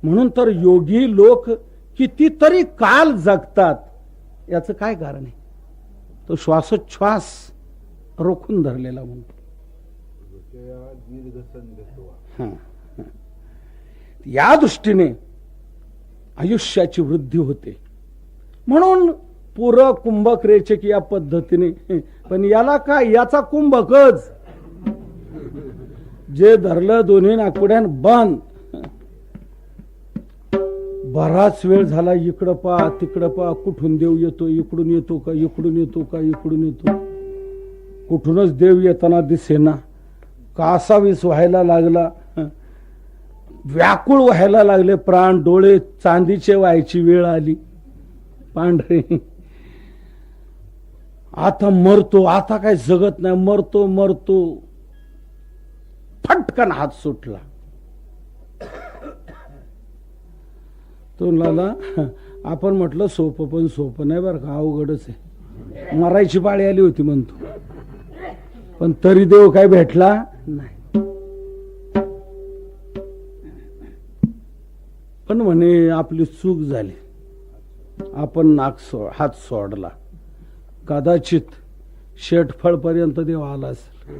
[SPEAKER 1] म्हणून तर योगी लोक कितीतरी काल जगतात. याचं काय कारण आहे? तो श्वासोच्छ्वास रोखून धरलेला म्हणून. या दृष्टीने आयुष्याची वृद्धी होते. म्हणून पूरक, कुंभक, रेचक या पद्धतीने. पण याला काय, याचा कुंभकच. जे धरलं दोन्ही नाकपुड्यान बंद. बराच वेळ झाला, इकडं पहा तिकडं पहा, कुठून देव येतो, इकडून येतो का, इकडून येतो का, इकडून येतो. कुठूनच देव येताना दिसेना. कासावीस व्हायला लागला, व्याकुळ व्हायला लागले प्राण. डोळे चांदीचे व्हायची वेळ आली. पांढरे. आता मरतो, आता काय जगत नाही, मरतो मरतो. फटकन हात सुटला. तो लाला आपण म्हटलं सोपं, पण सोपं नाही बरं का, अवघडच आहे. मरायची पाळी आली होती म्हणतो, पण तरी देव काय भेटला नाही. पण म्हणे आपली चूक झाली, आपण हात सोडला. कदाचित शेटफळ पर्यंत देव आला असेल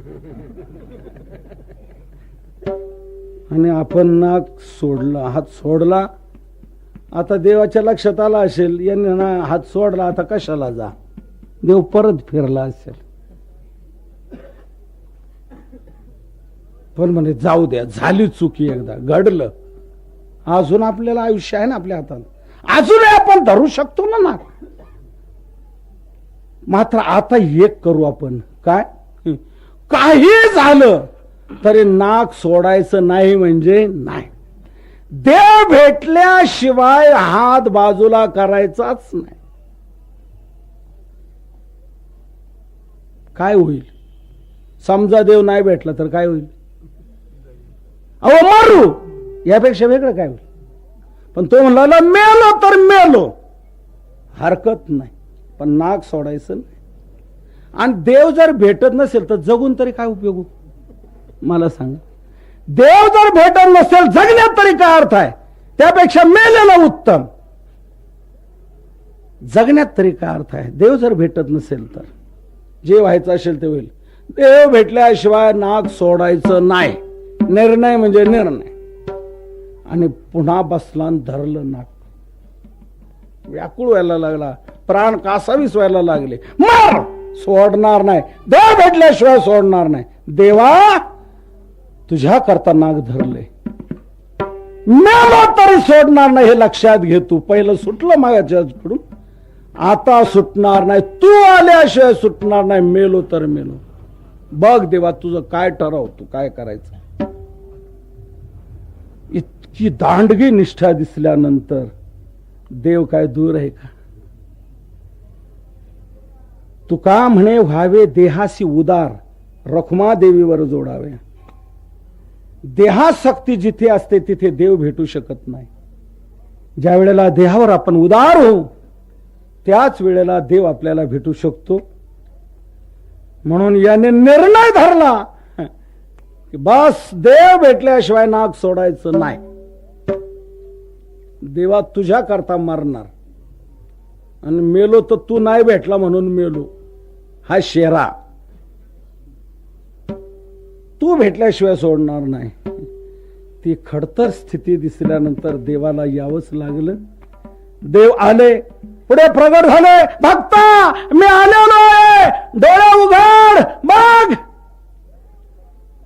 [SPEAKER 1] आणि आपण नाक सोडला, हात सोडला. आता देवाच्या लक्षात आला असेल यांनी ना हात सोडला, आता कशाला जा. देव परत फिरला असेल. पण म्हणे जाऊ द्या, झाली चुकी, एकदा घडलं. अजून आपल्याला आयुष्य आहे ना आपल्या हातात, अजूनही आपण धरू शकतो ना नाक. मात्र आता एक करू आपण, काय काही झालं तरी नाक सोडायचं नाही म्हणजे नाही. देव भेटल्याशिवाय हात बाजूला करायचाच नाही. काय होईल समजा देव नाही भेटला तर काय होईल? अहो मारू, यापेक्षा वेगळं काय होईल? पण तो म्हणला मेलो तर मेलो, हरकत नाही, पण नाक सोडायचं नाही. आणि देव जर भेटत नसेल तर जगून तरी काय उपयोग? मला सांगा. देव जर भेटत नसेल जगण्यात तरी काय अर्थ आहे? त्यापेक्षा मेलेलं उत्तम. जगण्यात तरी काय अर्थ आहे देव जर भेटत नसेल तर? जे व्हायचं असेल ते होईल. देव भेटल्याशिवाय नाक सोडायचं नाही. निर्णय म्हणजे निर्णय. आणि पुन्हा बसला आणि धरलं नाक. व्याकुळ व्हायला लागला, प्राण कासावीस व्हायला लागले. मार, सोडणार नाही, देव भेटल्याशिवाय सोडणार नाही. देवा तुझ्या करता नाक धरले, मेलो तरी सोडणार नाही हे लक्षात घे. तू पहिलं सुटलं माझ्याकडून, आता सुटणार नाही. तू आल्याशिवाय सुटणार नाही. मेलो तर मेलो. बघ देवा तुझं काय ठरव, तू काय करायचं. इतकी दांडगी निष्ठा दिसल्यानंतर देव काय दूर आहे का? तुका म्हणे व्हावे देहासी उदार, रखुमा देवीवर जोडावे. देहासक्ती जिथे असते तिथे देव भेटू शकत नाही. ज्या वेळेला देहावर आपण उदार होऊ त्याच वेळेला देव आपल्याला भेटू शकतो. म्हणून याने निर्णय धरला की बस देव भेटल्याशिवाय नाक सोडायचं नाही. देवा तुझ्या करता मरणार आणि मेलो तर तू नाही भेटला म्हणून मेलो. हा शेरा तू भेटल्याशिवाय सोडणार नाही. ती खडतर स्थिती दिसल्यानंतर देवाला यावंच लागलं. देव आले, पुढे प्रगट झाले. भक्ता मी आलेलो आहे, डोळे उघड, बघ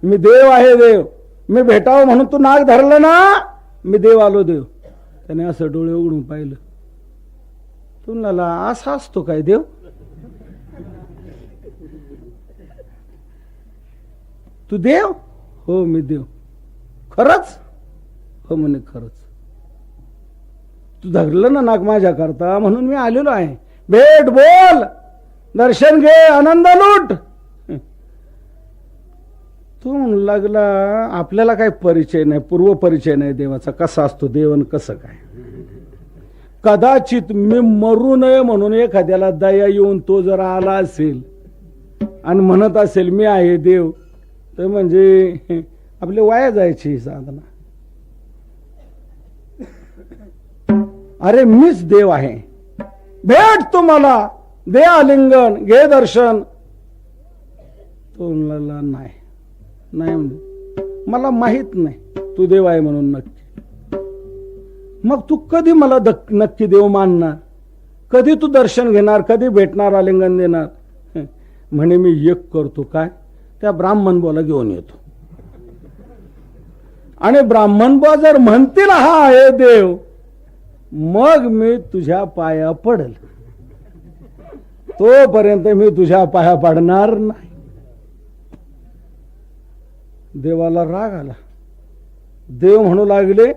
[SPEAKER 1] मी देव आहे. देव मी भेटावं म्हणून तू नाक धरलं ना, मी देव आलो. देव त्याने असं डोळे उघडून पाहिलं. तुम्हाला असा असतो काय देव? तू देव? हो मी देव. खरंच? हो म्हणे खरंच. तू धरलं ना नाक माझ्या करता म्हणून मी आलेलो आहे. भेट, बोल, दर्शन घे, आनंद लूट. तू म्हणू लागला आपल्याला काय परिचय नाही, पूर्व परिचय नाही देवाचा. कसा असतो देव आणि कसं काय. कदाचित मी मरू नये म्हणून एखाद्याला दया येऊन तो जर आला असेल आणि म्हणत असेल मी आहे देव, तर म्हणजे आपले वाया जायची साधना. अरे मीच देव आहे, भेट तुम्हाला, दे आलिंगन, घे दर्शन. तो म्हणला नाही नाही म्हणजे मला माहित नाही तू देव आहे म्हणून नक्की. मग तू कधी मला नक्की देव मानणार? कधी तू दर्शन घेणार? कधी भेटणार, आलिंगन देणार? म्हणे मी एक करतो काय, त्या ब्राह्मण बोला घेऊन येतो आणि ब्राह्मण बुवा जर म्हणतील हा आहे देव, मग मी तुझ्या पाया पडेल. तोपर्यंत मी तुझ्या पाया पडणार नाही. देवाला राग आला. देव म्हणू लागले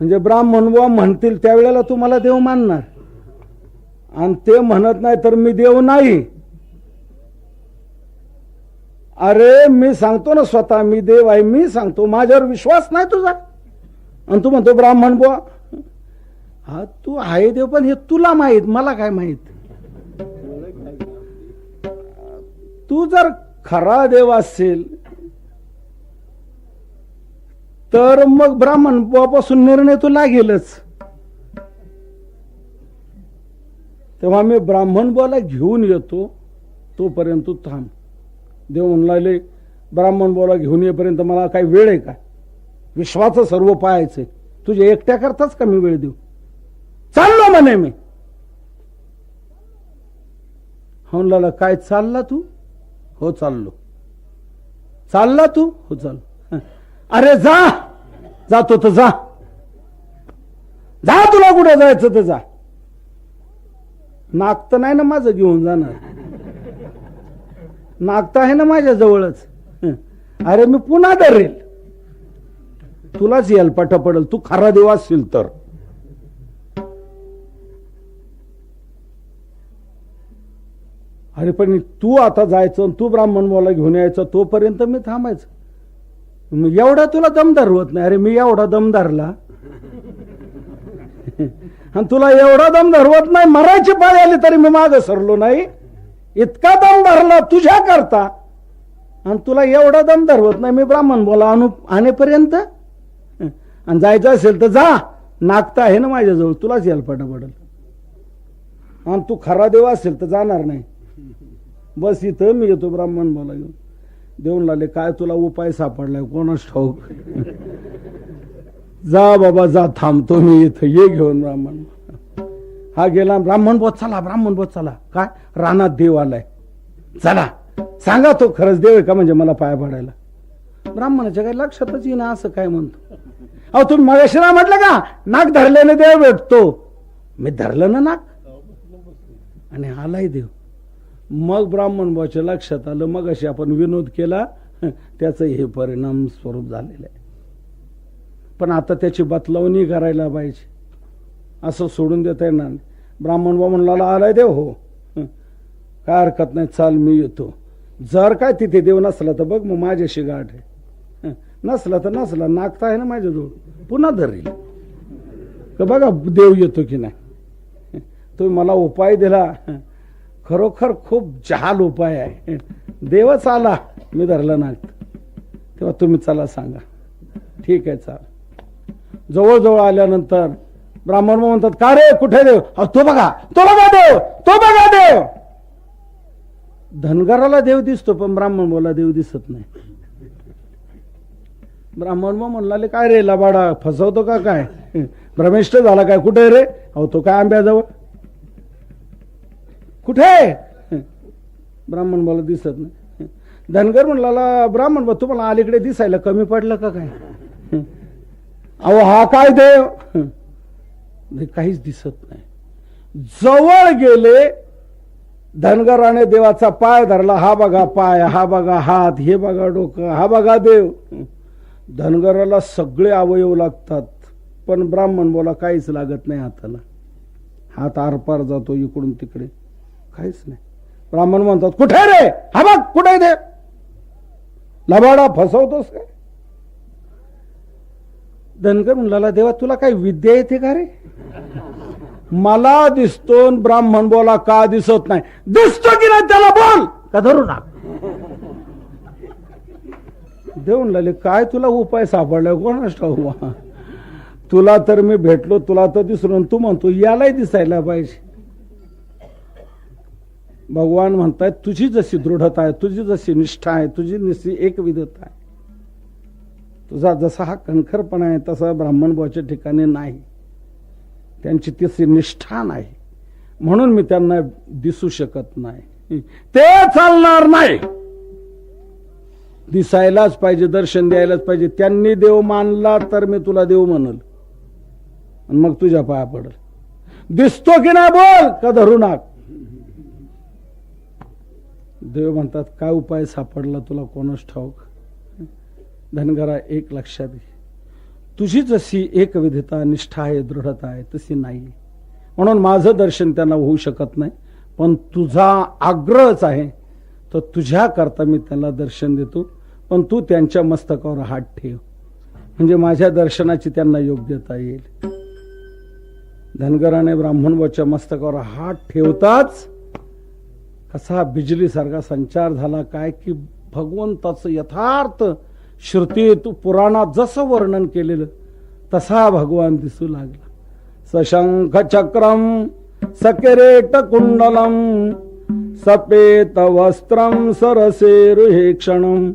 [SPEAKER 1] म्हणजे ब्राह्मण बुवा म्हणतील त्यावेळेला तुम्हाला देव मानणार, आणि ते म्हणत नाही तर मी देव नाही. अरे मी सांगतो ना स्वतः मी देव आहे, मी सांगतो, माझ्यावर विश्वास नाही तुझा, आणि तू म्हणतो ब्राह्मण बुवा. हा तू आहे देव, पण हे तुला माहित, मला काय माहित. तू जर खरा देव असेल तर मग ब्राह्मण बुवापासून निर्णय तो लागेलच. तेव्हा मी ब्राह्मण बुवाला घेऊन येतो, तोपर्यंत तू थांब. देव म्हणले ब्राह्मण बुवाला घेऊन येईपर्यंत मला काही वेळ आहे का? विश्वाचं सर्व पाहायचंय, तुझ्या एकट्या करताच का मी वेळ देऊ? चाललो म्हणे मी. म्हणला काय चालला तू? हो चाललो. चालला तू? हो चाललो. अरे जा, जातो तर जा, जा तुला कुठे जायचं तर जा. नाक तर नाही ना माझं घेऊन जाणार, नाक तर आहे ना माझ्या जवळच. अरे मी पुन्हा धरेल, तुलाच यायला पट पडेल, तू खरा देव असशील तर. अरे पण तू आता जायचं, तू ब्राह्मण बुवाला घेऊन यायचं, तोपर्यंत मी थांबायचं. एवढा तुला दम धरवत नाही. अरे मी एवढा दम धरला, आणि तुला एवढा दम धरवत नाही, मरायची पाळी आली तरी मी मागे सरलो नाही. इतका दम धरला तुझ्या करता, आणि तुला एवढा दम धरवत नाही मी ब्राह्मण बुवाला आणेपर्यंत. आणि जायचं असेल तर जा, नागता आहे ना माझ्याजवळ, तुलाच यायला पटा पडेल. आणि तू खरा देव असेल तर जाणार नाही. बस इथं मी येतो ब्राह्मण बुवाला घेऊन. देऊन लागले काय तुला उपाय सापडलाय कोणाच ठाऊक. जा बाबा जा, थांबतो मी इथं, ये घेऊन ब्राह्मण. हा गेला. ब्राह्मण बुवा चला, ब्राह्मण बुवा चला. काय रानात देव आलाय, चला सांगा तो खरंच देव आहे का, म्हणजे मला पाया पडायला. ब्राह्मणाच्या काही लक्षातच येईना असं काय म्हणतो. अहो तुम्ही मगाशी ना म्हटलं का नाक धरल्याने देव भेटतो. मी धरलं ना नाक, आणि आलाय देव. मग ब्राह्मण बुवाच्या लक्षात आलं मग अशी आपण विनोद केला त्याचं हे परिणाम स्वरूप झालेलं आहे. पण आता त्याची बतलावणी करायला पाहिजे, असं सोडून देता येणार नाही. ब्राह्मण बुवा म्हणला आलाय देव, हो काय हरकत नाही, चाल मी येतो. जर काय तिथे देव नसला तर बघ मग माझ्याशी गाठ आहे, नसला तर नसला, नागता आहे ना माझ्याजवळ, पुन्हा धरेल. तर बघा देव येतो की नाही. तुम्ही मला उपाय दिला, खरोखर खूप जहाल उपाय आहे. देवच आला, मी धरलं नाग. तेव्हा तुम्ही चला सांगा. ठीक आहे चाल. जवळजवळ आल्यानंतर ब्राह्मण म्हणतात का रे कुठे देव? तो बघा, तो बघा देव, तो बघा देव. धनगराला देव दिसतो पण ब्राह्मण बोला देव दिसत नाही. ब्राह्मण म्हणला काय रे लबाडा, फसवतो का काय, भ्रमिष्ट झाला काय, कुठे रे? अहो तो काय आंब्याजवळ. कुठे? ब्राह्मण बोला दिसत नाही. धनगर म्हणला ब्राह्मण बा तुम्हाला अलीकडे दिसायला कमी पडलं का काय? अहो हा काय देव, काहीच दिसत नाही. जवळ गेले, धनगराने देवाचा पाय धरला. हा बघा पाय, हा बघा हात, हे बघा डोकं, हा बघा देव. धनगराला सगळे अवयव लागतात पण ब्राह्मण बोला काहीच लागत नाही हाताला. हात आरपार जातो इकडून तिकडे, काहीच नाही. ब्राह्मण म्हणतात कुठे रे? हा बघ कुठे देव. लबाडा फसवतोस काय? धनगर म्हणला देवा तुला काही विद्या येते का रे? मला दिसतो, ब्राह्मण बोला का दिसत नाही? दिसतो की नाही त्याला बोल का धरू ना. देऊन लागले काय तुला उपाय सापडलाय कोणाच ठाऊक. तुला तर मी भेटलो, तुला तर दिसलो, तू म्हणतो यालाही दिसायला पाहिजे. भगवान म्हणतायत तुझी जशी दृढता आहे, तुझी जशी निष्ठा आहे, तुझी जशी एकविधता आहे, तुझा जसा हा कणखरपणा आहे तसा ब्राह्मण बुवाच्या ठिकाणी नाही. त्यांची तशी निष्ठा नाही म्हणून मी त्यांना दिसू शकत नाही. ते चालणार नाही, दिसायलाच पाहिजे, दर्शन द्यायलाच पाहिजे. त्यांनी देव मानला तर मी तुला देव म्हणल आणि मग तुझ्या पाया पडल. दिसतो की नाही बोल का धरू नाक. देव म्हणतात काय उपाय सापडला तुला कोणाच ठाऊक. धनगरा एक लक्षात घे, तुझी जशी एकविधता, निष्ठा आहे, दृढता आहे तशी नाही. म्हणून माझं दर्शन त्यांना होऊ शकत नाही. पण तुझा आग्रहच आहे तर तुझ्या करता मी त्यांना दर्शन देतो. पण तू त्यांच्या मस्तकावर हात ठेव म्हणजे माझ्या दर्शनाची त्यांना योग्यता येईल. धनगराने ब्राह्मणबाच्या मस्तकावर हात ठेवताच कसा बिजलीसारखा संचार झाला काय की भगवंताचं यथार्थ श्रुतीत पुराणात जसं वर्णन केलेलं तसा भगवान दिसू लागला. सशंख चक्रम सकिरीट कुंडलम सपेत वस्त्रम सरसेरुहेक्षणम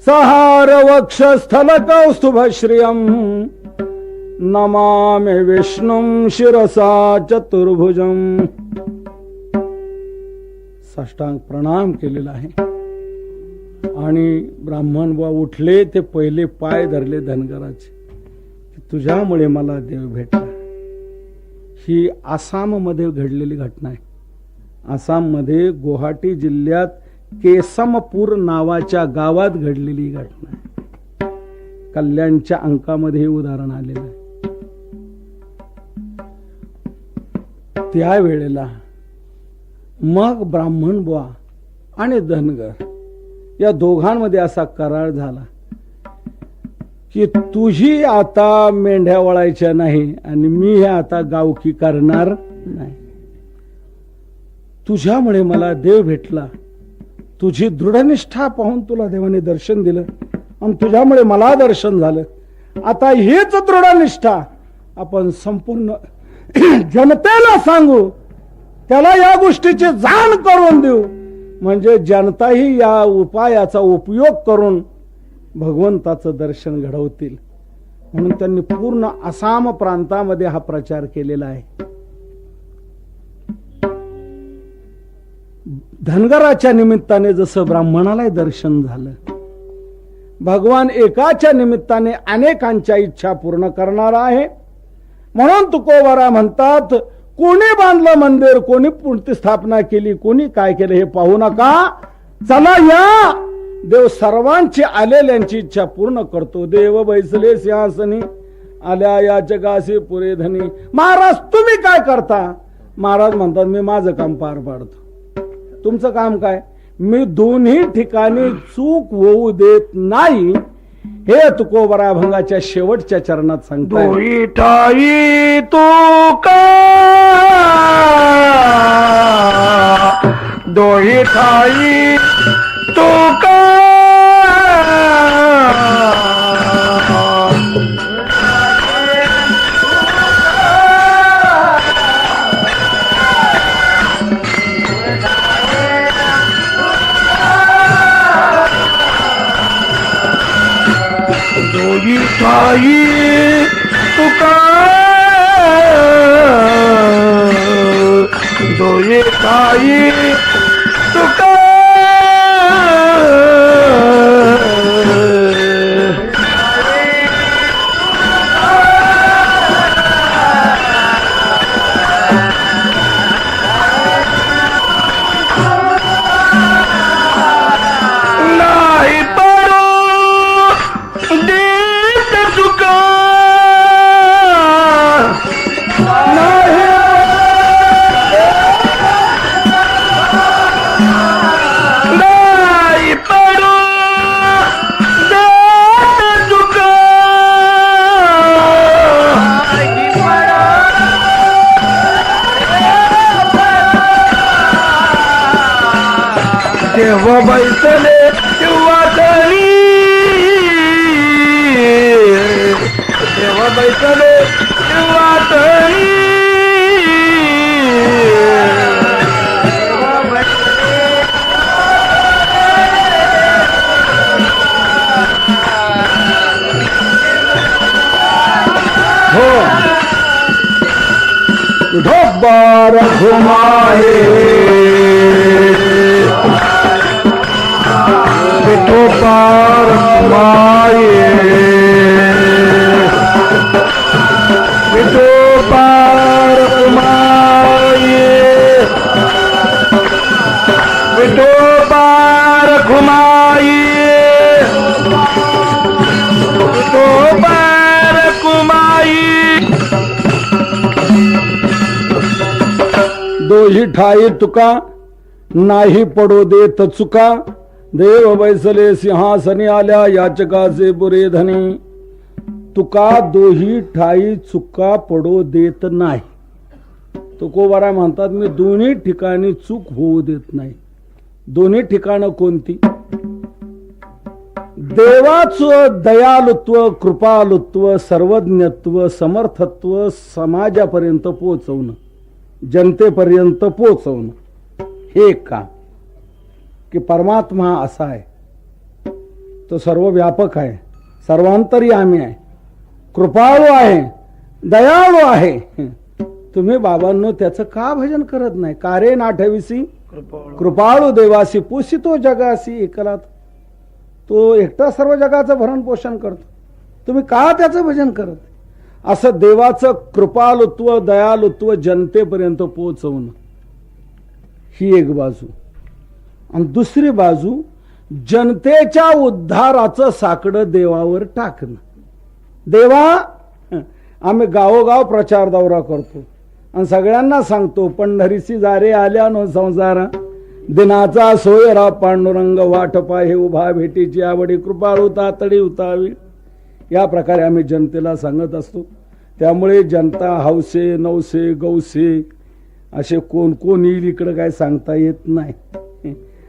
[SPEAKER 1] सहार वक्षस्थल कौस्तुभश्रियम नमामि विष्णुं शिरसा चतुर्भुजम. साष्टांग प्रणाम केलेला आहे आणि ब्राह्मण बुवा उठले. ते पहिले पाय धरले धनगराचे. तुझ्यामुळे मला देव भेटला. ही आसाम मध्ये घडलेली घटना आहे. आसाम मध्ये गुवाहाटी जिल्ह्यात केसमपूर नावाच्या गावात घडलेली घटना आहे. कल्याणच्या अंकामध्ये हे उदाहरण आलेलं आहे. त्या वेळेला मग ब्राह्मण बुवा आणि धनगर या दोघांमध्ये असा करार झाला की तुझी आता मेंढ्या वळायच्या नाही आणि मी हे आता गावकी करणार नाही. तुझ्यामुळे मला देव भेटला. तुझी दृढनिष्ठा पाहून तुला देवाने दर्शन दिलं आणि तुझ्यामुळे मला दर्शन झालं. आता हेच दृढनिष्ठा आपण संपूर्ण जनतेला सांगू, त्याला या गोष्टीची जाण करून देऊ म्हणजे जनताही या उपायाचा उपयोग करून भगवंताचं दर्शन घडवतील. म्हणून त्यांनी पूर्ण आसाम प्रांतामध्ये हा प्रचार केलेला आहे. धनगराच्या निमित्ताने जसं ब्राह्मणाला दर्शन झालं, भगवान एकाच्या निमित्ताने अनेकांच्या इच्छा पूर्ण करणारा आहे. म्हणून तुकोबारा म्हणतात, कोणी बांधलं मंदिर, कोणी प्रतिस्थापना केली, कोणी काय केलं हे पाहू नका, चला या देव सर्वांची आलेल्यांची इच्छा पूर्ण करतो. देव बैसले सिंहासनी आल्या या जगासी पुरे धनी. महाराज तुम्ही काय करता? महाराज म्हणतात मी माझं काम पार पाडतो. तुमचं काम काय? मी दोन्ही ठिकाणी चूक होऊ देत नाही. हे तुकोबरा भंगाच्या शेवटच्या चरणात सांगताय.
[SPEAKER 2] दोही ठाई तुका, दोही ठाई तुका, दोही ठाई तुका, दोही ठाई तुका. नाही पडो देत चुका, नाही पडो देत चुका. जेव्हा बैसले तेव्हा तरी, तेव्हा बैसले तेव्हा तरी,
[SPEAKER 1] हो ढोबार घुमाए
[SPEAKER 2] विठो पार घुमाए, विठो पार घुमाए, विठो पार घुमाए, विठो पार
[SPEAKER 1] ठाई तुका नाही पडो देत चुका देव बैसले सिंहासनी आल्या याचकाचे बुरे धनी तुका दोही ठाई चुका पडो देत नाही. तुकोबारा म्हणतात मी दोन्ही ठिकाणी चूक होऊ देत नाही. दोन्ही ठिकाणं कोणती? देवाचं दयालुत्व, कृपालुत्व, सर्वज्ञत्व, समर्थत्व समाजापर्यंत पोहोचवणं, जनतेपर्यंत पोहोचवणं हे एक काम. की परमात्मा असा आहे, तो सर्व व्यापक आहे, सर्वांतर्यामी आहे, कृपाळू आहे, दयाळू आहे. तुम्ही बाबांनो त्याचं का भजन करत नाही? कारे नाठविसी कृपाळू देवासी पोषितो जगासी एकला. तो एकटा सर्व जगाचं भरण पोषण करतो, तुम्ही का त्याचं भजन करत? असं देवाचं कृपालुत्व, दयालुत्व जनतेपर्यंत पोहोचवणं ही एक बाजू. आणि दुसरी बाजू जनतेच्या उद्धाराचं साकडं देवावर टाकणं. देवा, आम्ही गावोगाव प्रचार दौरा करतो आणि सगळ्यांना सांगतो पंढरीसी जारे आल्या नो संसारा दिनाचा सोयरा पांडुरंग वाट पाहे उभा भेटीची आवडी कृपाळू तातडी उतावी. या प्रकारे आम्ही जनतेला सांगत असतो. त्यामुळे जनता हौसे नवसे गौसे असे कोण कोण येईल इकडं काय सांगता येत नाही.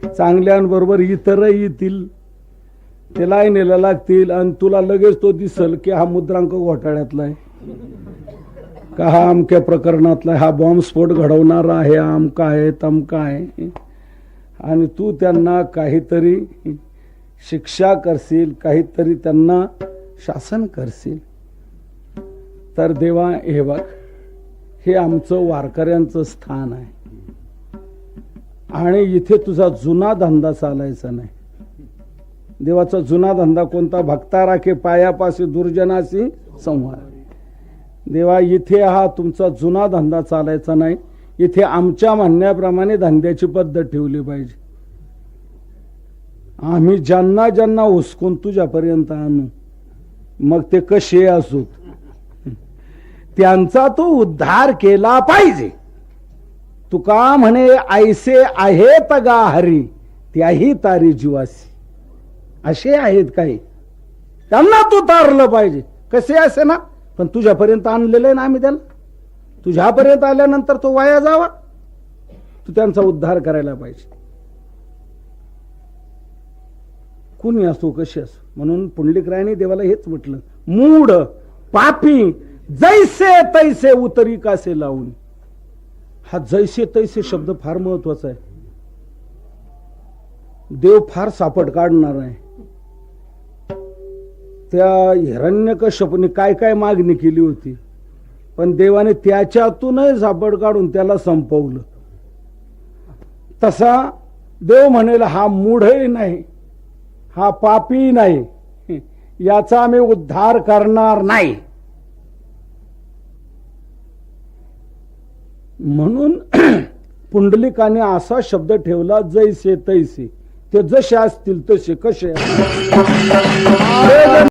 [SPEAKER 1] चांगल्यांबरोबर इतरही येतील, त्यालाही नेला लागतील आणि तुला लगेच तो दिसल की हा मुद्रांक घोटाळ्यातला आहे का, हा अमक्या प्रकरणातला, हा बॉम्बस्फोट घडवणारा आहे, अमका आहे तमका आहे. आणि तू त्यांना काहीतरी शिक्षा करशील, काहीतरी त्यांना शासन करशील. तर देवा हे बघ, हे आमचं वारकऱ्यांचं स्थान आहे आणि इथे तुझा जुना धंदा चालायचा नाही. देवाचा जुना धंदा कोणता? भक्ता राखे पायापाशी दुर्जनाशी संहार. देवा, इथे हा तुमचा जुना धंदा चालायचा नाही. इथे आमच्या म्हणण्याप्रमाणे धंद्याची पद्धत ठेवली पाहिजे. आम्ही ज्यांना ज्यांना हुसकून तुझ्यापर्यंत आणू, मग ते कसे असोत, त्यांचा तो उद्धार केला पाहिजे. तुका म्हणे ऐसे आहेत गा हरी त्याही तारी जीवासी. असे आहेत काही, त्यांना तू तारलं पाहिजे. कसे असे ना, पण तुझ्यापर्यंत आणलेलं आहे ना आम्ही त्याला. तुझ्यापर्यंत आल्यानंतर तो वाया जावा, तू त्यांचा उद्धार करायला पाहिजे. कुणी असो कशी असो. म्हणून पुंडलिकरायाने देवाला हेच म्हटलं, मूढ पापी जैसे तैसे उतरी कासे लावून. हा जैसे तैसे शब्द फार महत्वाचा आहे. देव फार सापड काढणार आहे. त्या हिरण्यकश्यपूने काय काय मागणी केली होती, पण देवाने त्याच्यातूनही सापड काढून त्याला संपवलं. तसा देव म्हणेल हा मूढही नाही, हा पापी नाही, याचा आम्ही उद्धार करणार नाही. म्हणून पुंडलिकाने असा शब्द ठेवला, जैसे तैसे. ते जसे असतील तसे, कसे